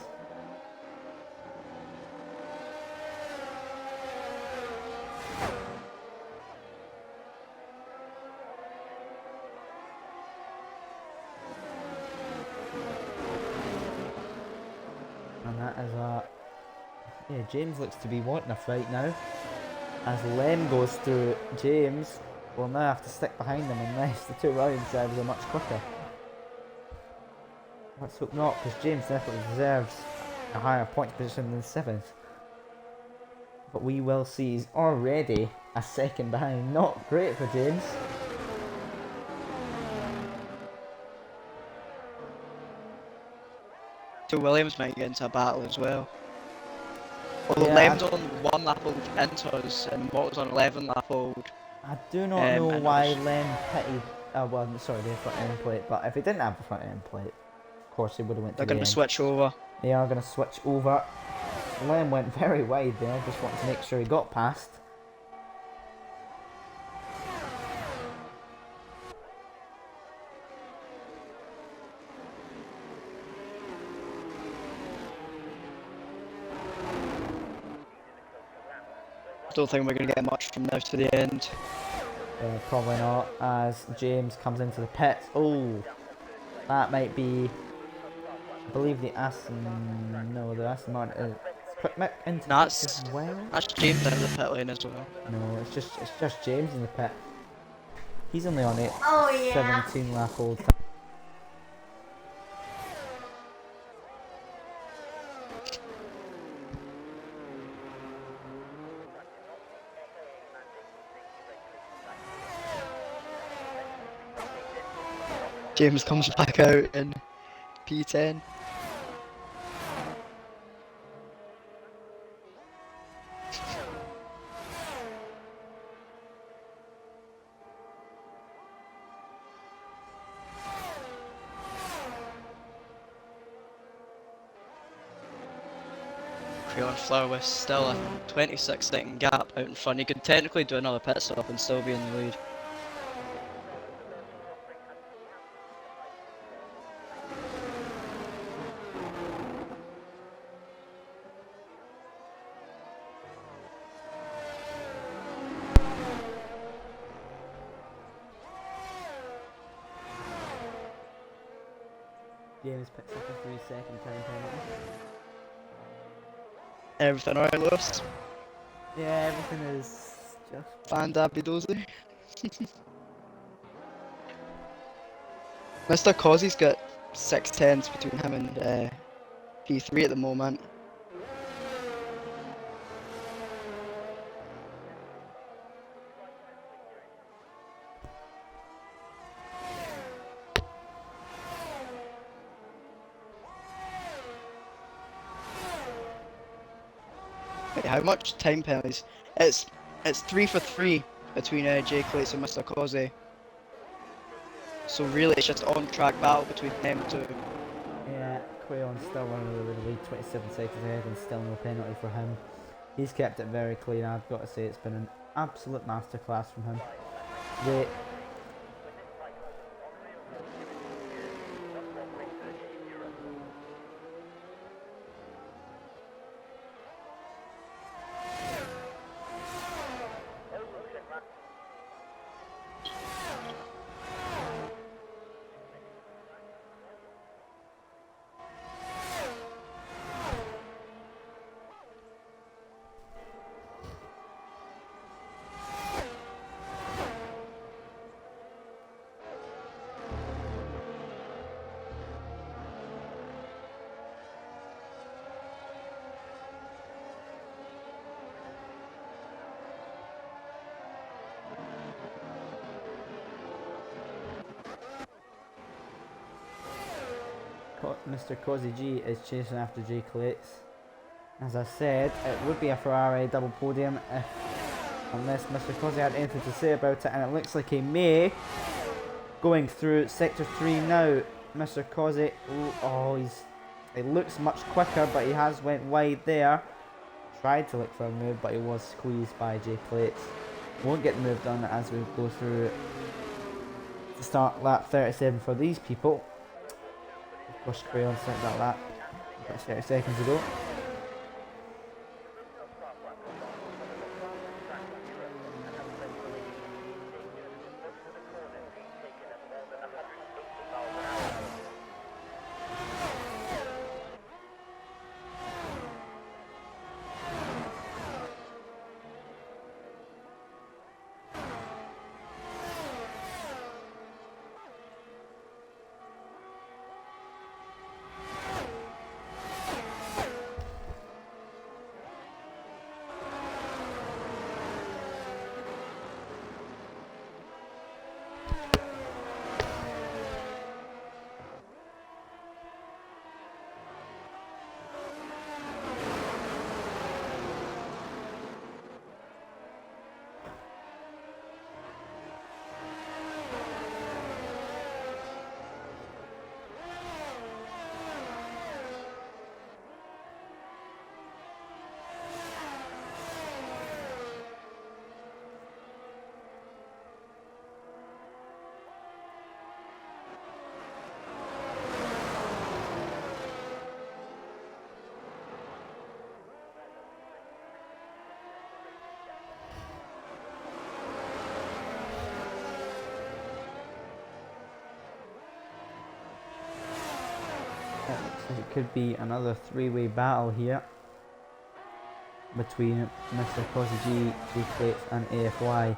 And that is yeah, James looks to be wanting a fight now. As Lem goes through, James will now have to stick behind him unless the two Williams drivers are much quicker. Let's hope not, because James definitely deserves a higher point position than 7th. But we will see, he's already a second behind. Not great for James.
So Williams might get into a battle as well. Although
Yeah,
Lem's on 1 lap old into us, and Watt was on 11 lap old.
I do not know
and
why
others.
Lem pitted. Well, sorry, the front end plate. But if he didn't have the front end plate, of course he would have went to
They're
the
going to
end.
switch over.
They are going to switch over. Lem went very wide there, just wanted to make sure he got past.
Don't think we're going to get much from now to the end.
Probably not, as James comes into the pits. Oh, that might be, I believe the the Aston Martin is Quick Mick into
No,
the pits as well.
That's James out of the pit lane as well.
No, it's just James in the pit. He's only on it.
Oh, yeah.
17 lap old.
James comes back out in P10. Creon Flower with still a 26-second gap out in front. He could technically do another pit stop and still be in the lead.
James picks up a 3-second time penalty.
Everything alright, Lewis?
Yeah, everything is just.
Fan Dabby Dozy. Mr. Cozzy's got 6 tenths between him and P3 at the moment. Wait, how much time penalties? It's 3 for 3 between Jay Clates and Mr. Cozzy. So really it's just on track battle between them two.
Yeah, Quayon's still running with the lead, 27 seconds ahead, and still no penalty for him. He's kept it very clean. I've got to say it's been an absolute masterclass from him. Mr. Cozzy G is chasing after Jay Clates. As I said, it would be a Ferrari double podium unless Mr. Cozzy had anything to say about it, and it looks like he may. Going through sector 3 now, Mr. Causey. He looks much quicker, but he has went wide there. Tried to look for a move, but he was squeezed by J Plates. Won't get the move done as we go through to start lap 37 for these people. Of course, Crayon started that lap about 30 seconds ago. It looks like it could be another three-way battle here between Mr. Causey G, J Plates and AFY.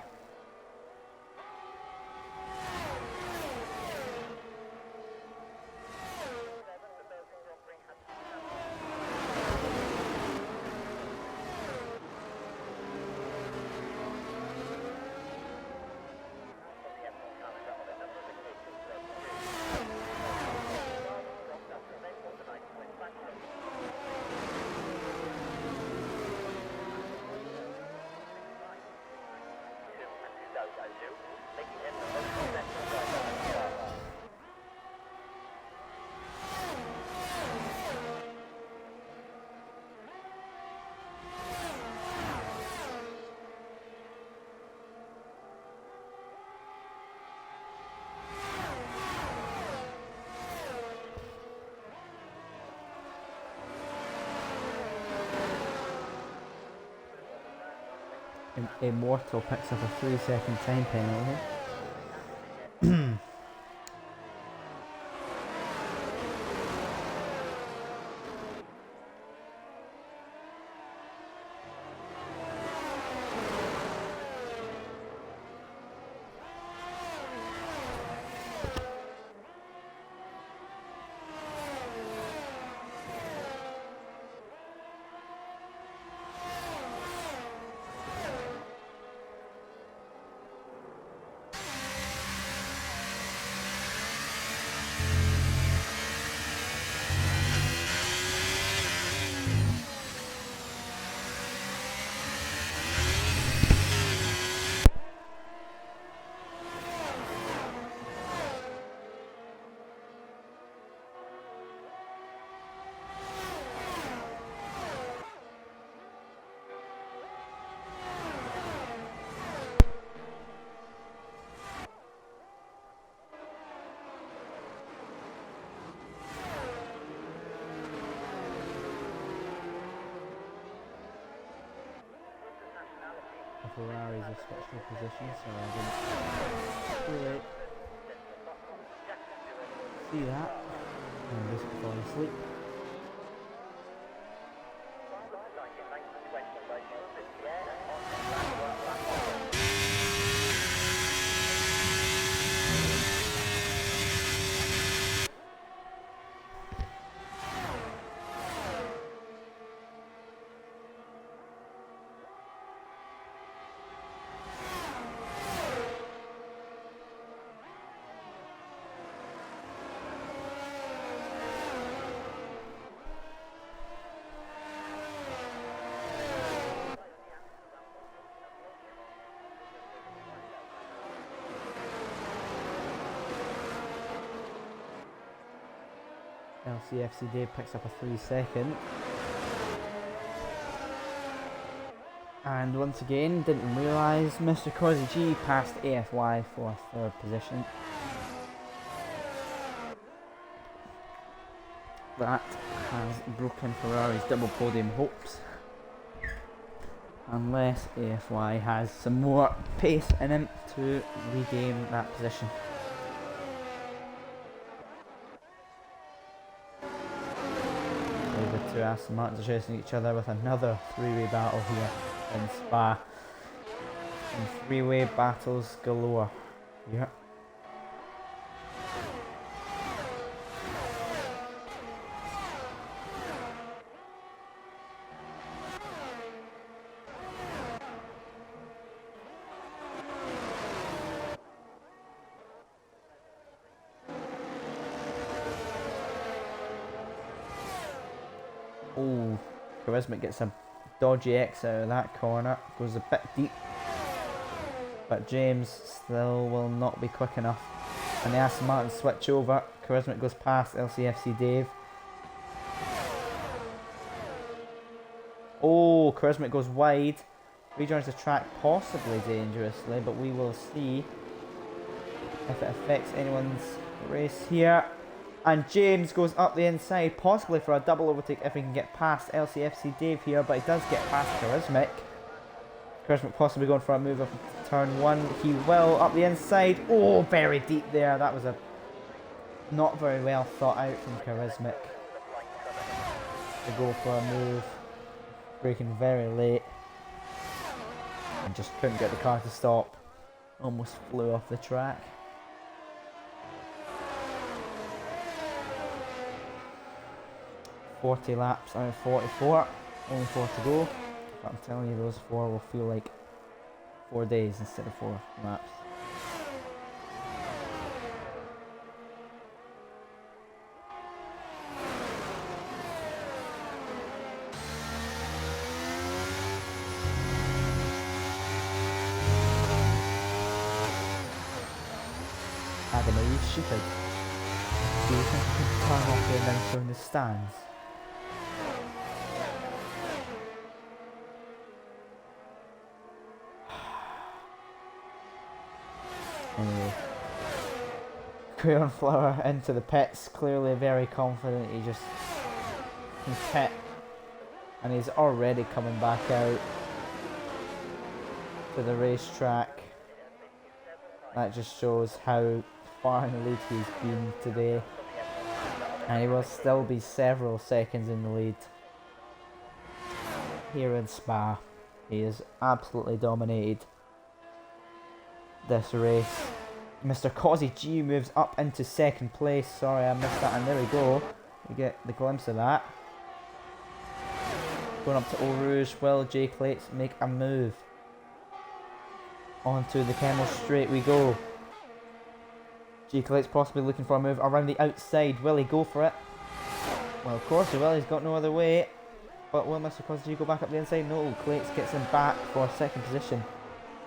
Immortal picks up a 3-second time penalty. Ferraris have switched their positions, so I didn't fully see that. I'm just falling asleep. LCFC Dave picks up a 3-second. And once again, didn't realise Mr. Cosy G passed AFY for 3rd position. That has broken Ferrari's double podium hopes. Unless AFY has some more pace in him to regain that position. The two Aston Martins are chasing each other with another 3-way battle here in Spa. And 3-way battles galore here. Oh, Charisma gets a dodgy X out of that corner, goes a bit deep, but James still will not be quick enough. And the Aston Martin switch over, Charisma goes past LCFC Dave. Oh, Charisma goes wide, rejoins the track possibly dangerously, but we will see if it affects anyone's race here. And James goes up the inside, possibly for a double overtake if he can get past LCFC Dave here, but he does get past Charismic. Charismic possibly going for a move up turn 1. He will up the inside. Oh, very deep there. That was a not very well thought out from Charismic to go for a move. Braking very late. And just couldn't get the car to stop. Almost flew off the track. .40 laps out of 44, only 4 to go. But I'm telling you, those 4 will feel like 4 days instead of 4 laps. Adam, are you stupid? Do you think you can turn off the announcer in the stands? Anyway, Cornflower into the pits, clearly very confident. He just can pit, and he's already coming back out to the racetrack. That just shows how far in the lead he's been today, and he will still be several seconds in the lead here in Spa. He has absolutely dominated this race. Mr. Cosy G moves up into 2nd place. Sorry, I missed that, and there we go. We get the glimpse of that. Going up to Eau Rouge. Will J Clates make a move? Onto the Camel Straight we go. J Clates possibly looking for a move around the outside. Will he go for it? Well, of course he will. He's got no other way. But will Mr. Cosy G go back up the inside? No. Clates gets him back for 2nd position.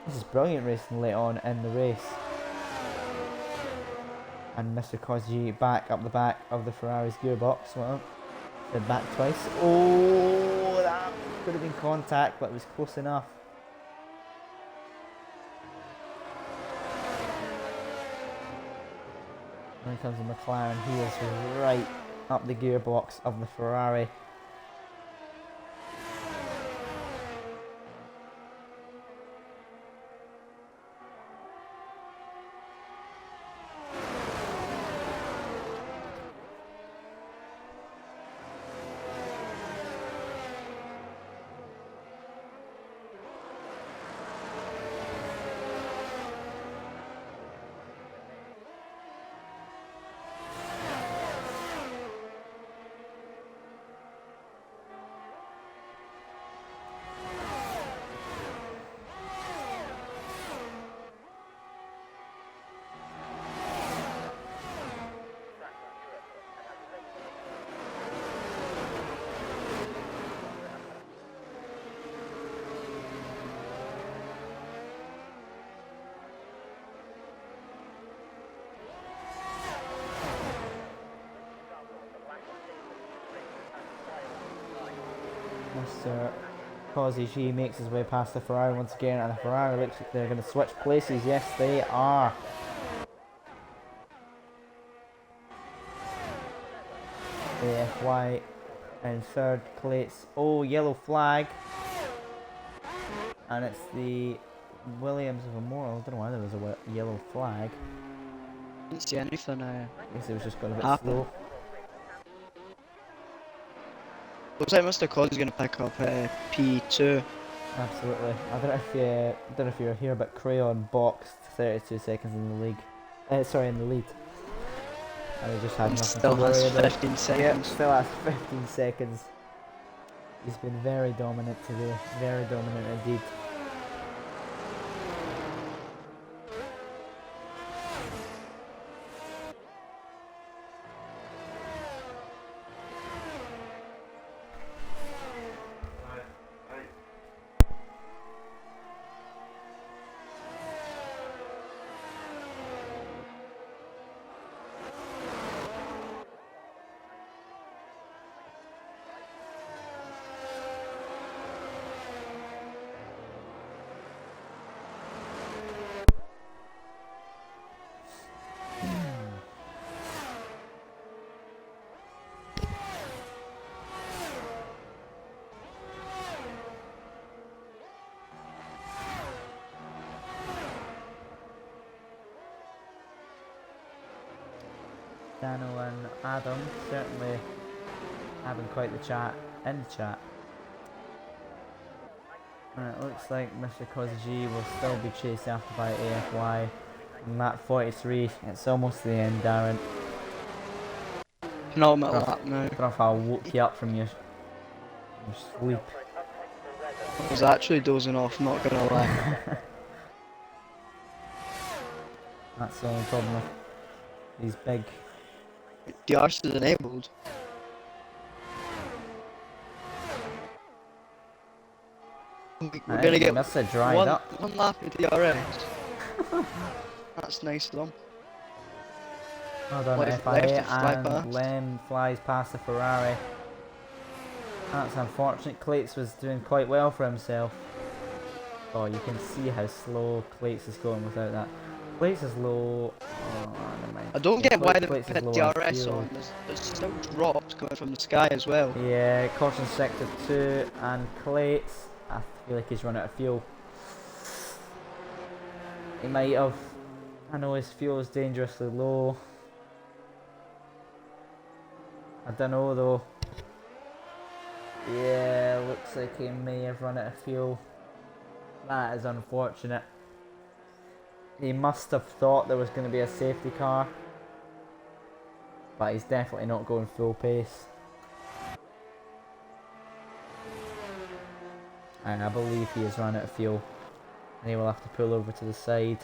This is brilliant racing late on in the race. And Mr. Cosy back up the back of the Ferrari's gearbox. Well, they're back twice. Oh, that could have been contact, but it was close enough. Here comes the McLaren. He is right up the gearbox of the Ferrari. Mr. Cosy G makes his way past the Ferrari once again, and the Ferrari looks like they're going to switch places. Yes, they are. AFY in third place. Oh, yellow flag. And it's the Williams of Immortal. I don't know why there was a yellow flag.
Didn't see anything
I guess it was just going a bit
happen.
slow.
Looks like Mr. Cos is going to pick up P2.
Absolutely. I don't know if you were here, but Crayon boxed 32 seconds in the league. Sorry, in the lead. And he just had
And
nothing
still
to
has
worry about.
15
Yep,
seconds.
still has 15 seconds. He's been very dominant today. Very dominant indeed. Dano and Adam certainly having quite the chat in the chat. And it looks like Mr. Kozaji will still be chased after by AFY. Lap 43, it's almost the end, Darren.
Penultimate
Rough.
lap now.
I don't know if I'll woke you up from your sleep.
I was actually dozing off, not gonna lie.
That's the only problem with these big.
The arse is enabled. We're gonna get
Must have dried
one,
up.
one lap of DRS. That's nice of them.
Well done,
Left
FIA,
to fly
and
past.
Lem flies past the Ferrari. That's unfortunate. Clates was doing quite well for himself. Oh, you can see how slow Clates is going without that. Clates is low. Oh, never mind.
I don't
Yeah,
get why they
Clates
put
is low on
DRS
fuel.
on. There's still drops coming from the sky as well.
Yeah, caution sector 2 and Clates. I feel like he's run out of fuel. He might have. I know his fuel is dangerously low. I don't know though. Yeah, looks like he may have run out of fuel. That is unfortunate. He must have thought there was going to be a safety car. But he's definitely not going full pace. And I believe he has run out of fuel. And he will have to pull over to the side.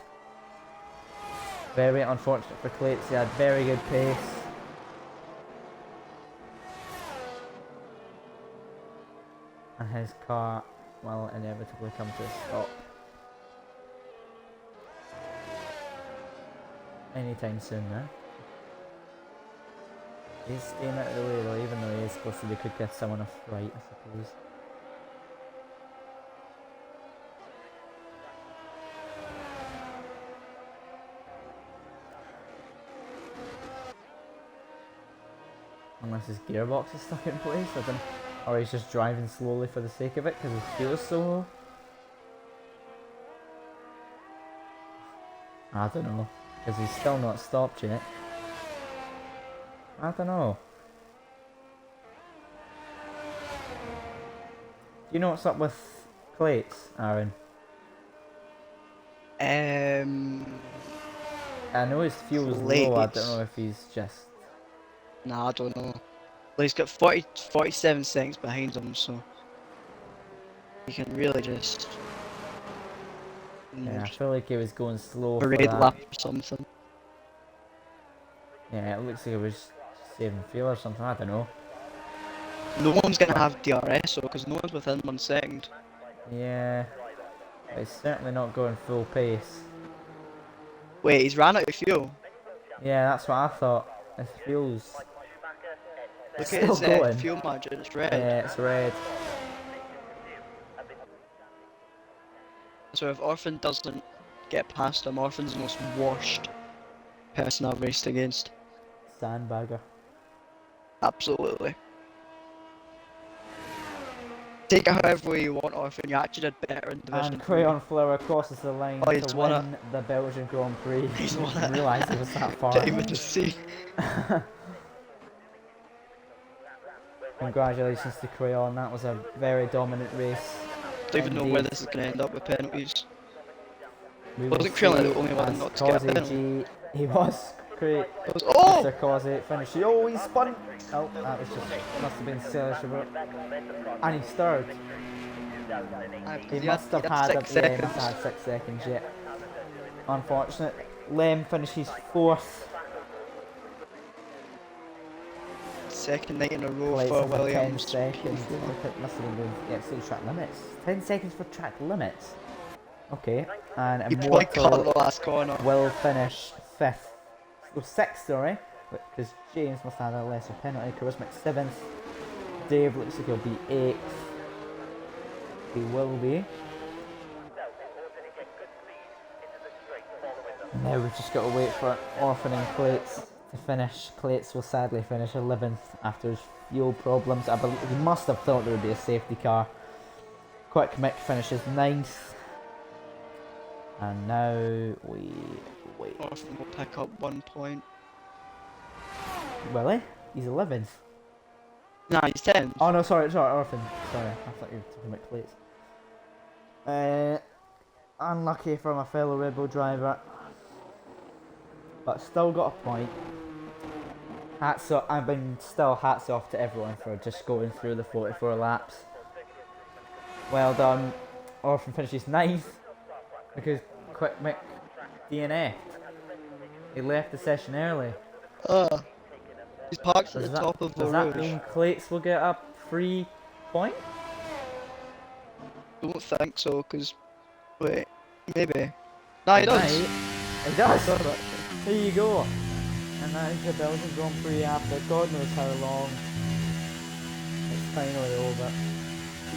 Very unfortunate for Clates, he had very good pace. And his car will inevitably come to a stop. Anytime soon now. He's staying out of the way though, even though he is close to, they could get someone off right, I suppose. Unless his gearbox is stuck in place, I don't know. Or he's just driving slowly for the sake of it because his fuel is so low. I don't know, because he's still not stopped yet. I don't know. Do you know what's up with Clates, Aaron? I know his fuel's low, I don't
Clates.
know if he's just...
Nah, I don't know. Well, he's got 47 seconds behind him, so he can really just
Yeah, I feel like he was going slow for
parade
that.
lap or something.
Yeah, it looks like it was saving fuel or something, I don't know.
No one's gonna have DRS though, because no one's within 1 second.
Yeah, but he's certainly not going full pace.
Wait, he's ran out of fuel.
Yeah, that's what I thought. His fuel's
Look
still
at his
going.
fuel margin, it's red.
Yeah, it's red.
So if Orphan doesn't get past him, Orphan's the most washed person I've raced against.
Sandbagger.
Absolutely. Take it however way you want, Orphan. You actually did better in Division
And
3.
Crayon Flower crosses the line
Oh, he's
to
won
win the Belgian Grand Prix.
He's won
Didn't
it.
realise he was that far.
Time with the sea.
Congratulations to Crayon, that was a very dominant race.
Don't even know where
Indeed.
this is going to end up with penalties.
We
Wasn't
will
Crayon
see
the only one
as
not to get a
Causey
penalty?
G. He was great.
It was, oh!
Mr. Causey finishing. Oh, he spun! Oh, that was just, must have been silly. And he stirred. He must have had
6
yeah, he
seconds.
must have had 6 seconds yet. Unfortunate. Lem finishes 4th.
Second night in a row
Places
for
for 10
Williams.
seconds.
P4.
Look at, must have been doing, yeah, see track limits. 10 seconds for track limits. Okay, and
He probably cut
Immortal
the last corner.
will finish 5th. Oh, 6th, sorry. Because James must have had a lesser penalty. Charismatic 7th. Dave looks like he'll be 8th. He will be. Now we've just got to wait for Orphan and Clates to finish. Clates will sadly finish 11th after his fuel problems. I believe he must have thought there would be a safety car. Quick Mick finishes 9th. And now we wait.
Orphan will pick up 1 point.
Will he? He's 11th.
Nah, he's 10.
Oh no, sorry, Orphan. Sorry, I thought you were talking about Clates. Unlucky for my fellow Red Bull driver. But still got a point. Hats off, hats off to everyone for just going through the 44 laps. Well done. Orphan finishes 9th because Quick Mick DNF'd. He left the session early.
He's parked at
Does
the
that,
top of the
does that
road.
mean Clates will get a free point?
Don't think so, because... Wait, maybe. Nah, he does.
He does. There you go. And that is the Belgian Grand Prix after God knows how long. It's finally over.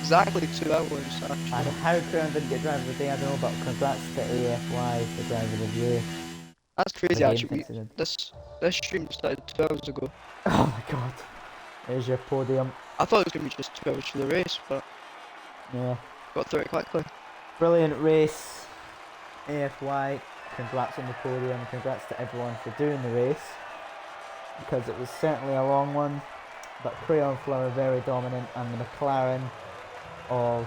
Exactly 2 hours,
And
actually.
how Crown didn't get driver of the day, I don't know, but congrats to AFY for driver of the year.
That's
The
crazy,
game
actually.
thinks it did.
This stream started 2 hours ago.
Oh my god. There's your podium.
I thought it was going to be just 2 hours for the race, but
Yeah.
got through it quickly.
Brilliant race. AFY, congrats on the podium. Congrats to everyone for doing the race. Because it was certainly a long one. But Crayon Flower very dominant, and the McLaren of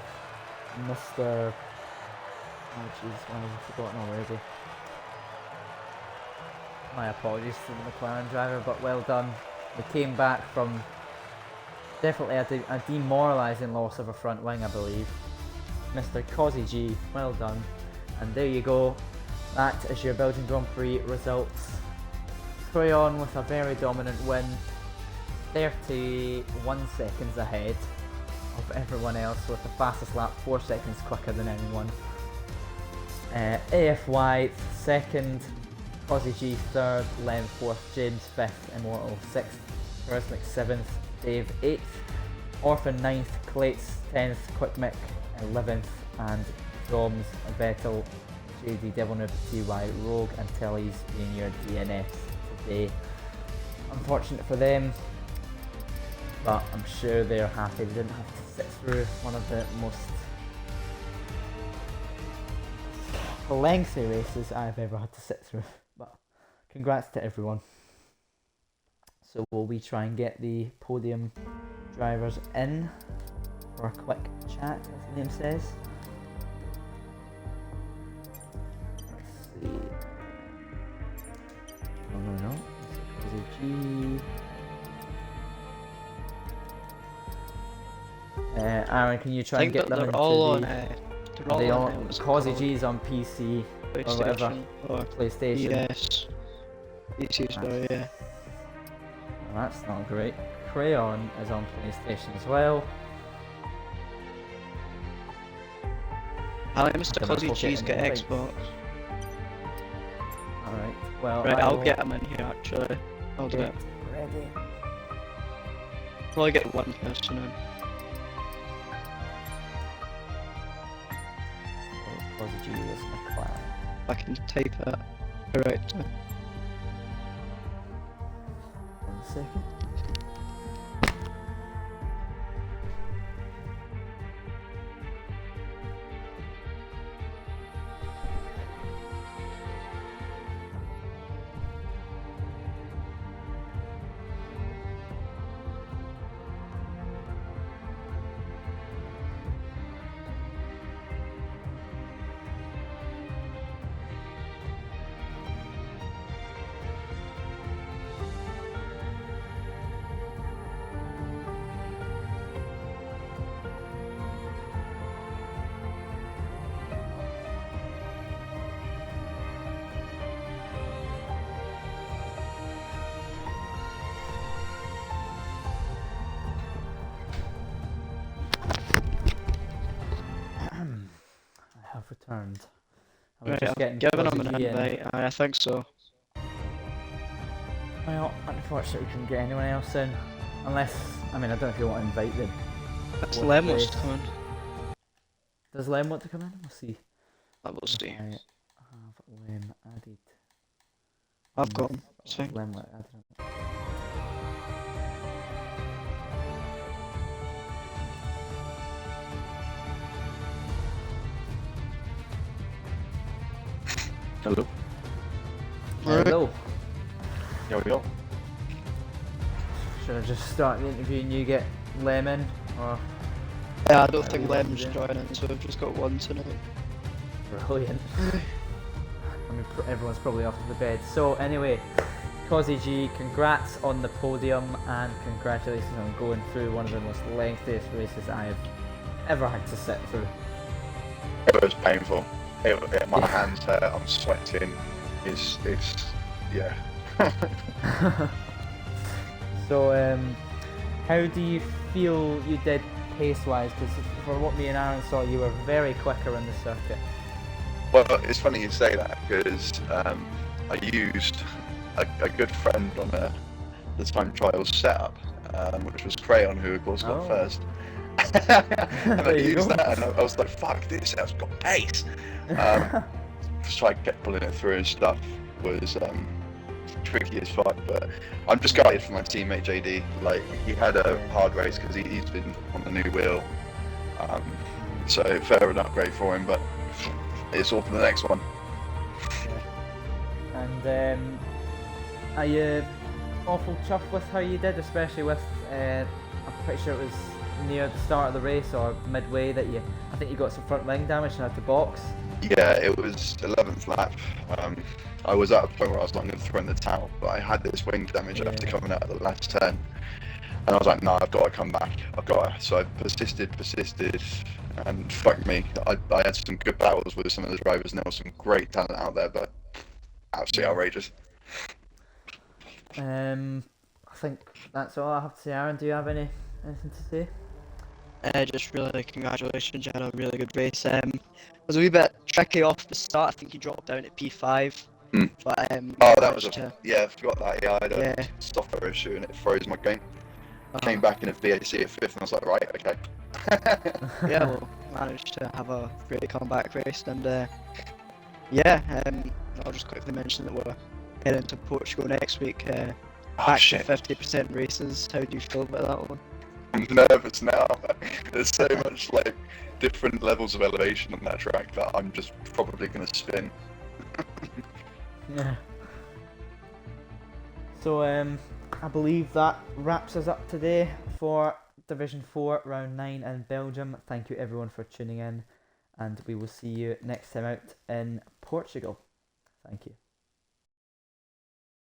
Mr. Oh jeez, I've forgotten already. My apologies to the McLaren driver, but well done. We came back from definitely a demoralising loss of a front wing, I believe. Mr. Causey G, well done. And there you go. That is your Belgian Grand Prix results. Crayon with a very dominant win. 31 seconds ahead of everyone else with the fastest lap, 4 seconds quicker than anyone. AFY second, Causey G third, Lem fourth, James fifth, Immortal sixth, Charismatic seventh, Dave eighth, Orphan ninth, Clates 10th, Quick Mick 11th, and Doms, Vettel, JD Devil Noob, TY Rogue, and Telly's being your DNFs today. Unfortunate for them, but I'm sure they're happy they didn't have to sit through one of the most lengthy races I've ever had to sit through. But congrats to everyone. So will we try and get the podium drivers in for a quick chat, as Liam says? Let's see. No. This is a G. Aaron, can you try
I
and
think
get
that
them
they're
into
all
the...
on. They're
Are
all
they
on.
on
what's it
Causey
called?
G's on PC or whatever?
PlayStation or
PlayStation?
yes. PC as well, yeah.
Well, that's not great. Crayon is on PlayStation as well.
I like Mr.
Okay,
Causey
we'll
G's
get
got
in the
Xbox.
Alright, well,
Right,
I
I'll
will
get him in here actually. I'll do
get
it.
ready.
Probably get one person in.
Aussie G is McLaren.
I can type it correctly.
1 second. I have returned. I was
Right,
just
I've
getting
given
Aussie
him an
G in.
invite. I think so.
Well, unfortunately, we couldn't get anyone else in. Unless, I mean, I don't know if you want to invite them.
It's
Fourth
Lem wants
place.
to come in.
Does Lem want to come in? We'll see.
I will
If
see.
I have Lem added.
I've got him.
Yes,
It's
I'll have
fine.
Lem added.
Hello.
Alright.
Hello.
Yo.
Should I just start the interview and you get Lem in? Or
Yeah, I don't
Right,
think
we want
Lem's
to do.
joining, so we've just got one tonight.
brilliant. I mean, everyone's probably off to the bed. So anyway, Cozzy G, congrats on the podium and congratulations on going through one of the most lengthiest races I've ever had to sit through.
It was painful. My hands hurt. I'm sweating. It's yeah.
So, how do you feel you did pace-wise? Because for what me and Aaron saw, you were very quick around the circuit.
Well, it's funny you say that because I used a good friend on the time trials setup, which was Crayon, who of course got
Oh.
first. And I
There you
used
go.
that, and I was like, "Fuck, this has got pace." So I kept pulling it through and stuff. Was tricky as fuck, but I'm just gutted for my teammate JD. Like, he had a hard race because he's been on the new wheel, so fair and upgrade for him, but it's all for the next one.
And are you awful chuffed with how you did, especially with, I'm pretty sure it was near the start of the race or midway that I think you got some front wing damage and had to box.
Yeah, it was 11th lap. I was at a point where I was like, I'm going to throw in the towel, but I had this wing damage after
Yeah.
coming out of the last turn, and I was like, no, I've got to come back. I've got to. So I persisted, and fuck me, I had some good battles with some of the drivers, and there was some great talent out there, but absolutely outrageous.
I think that's all I have to say. Aaron, do you have anything to say?
Just really congratulations, you had a really good race. It was a wee bit tricky off the start. I think he dropped down at P5, but
Oh, that was
managed
yeah, I forgot that. Yeah, I had a
Yeah.
software issue and it froze my game. Came
uh,
back in a VAC at 5th and I was like, right, okay.
yeah, well, managed to have a great comeback race, and yeah, I'll just quickly mention that we're heading to Portugal next week.
Oh
Back to
shit,
50% races. How do you feel about that one?
I'm nervous now. There's so much like different levels of elevation on that track that I'm just probably gonna spin.
Yeah. So I believe that wraps us up today for Division 4 Round 9 in Belgium. Thank you everyone for tuning in, and we will see you next time out in Portugal. Thank you.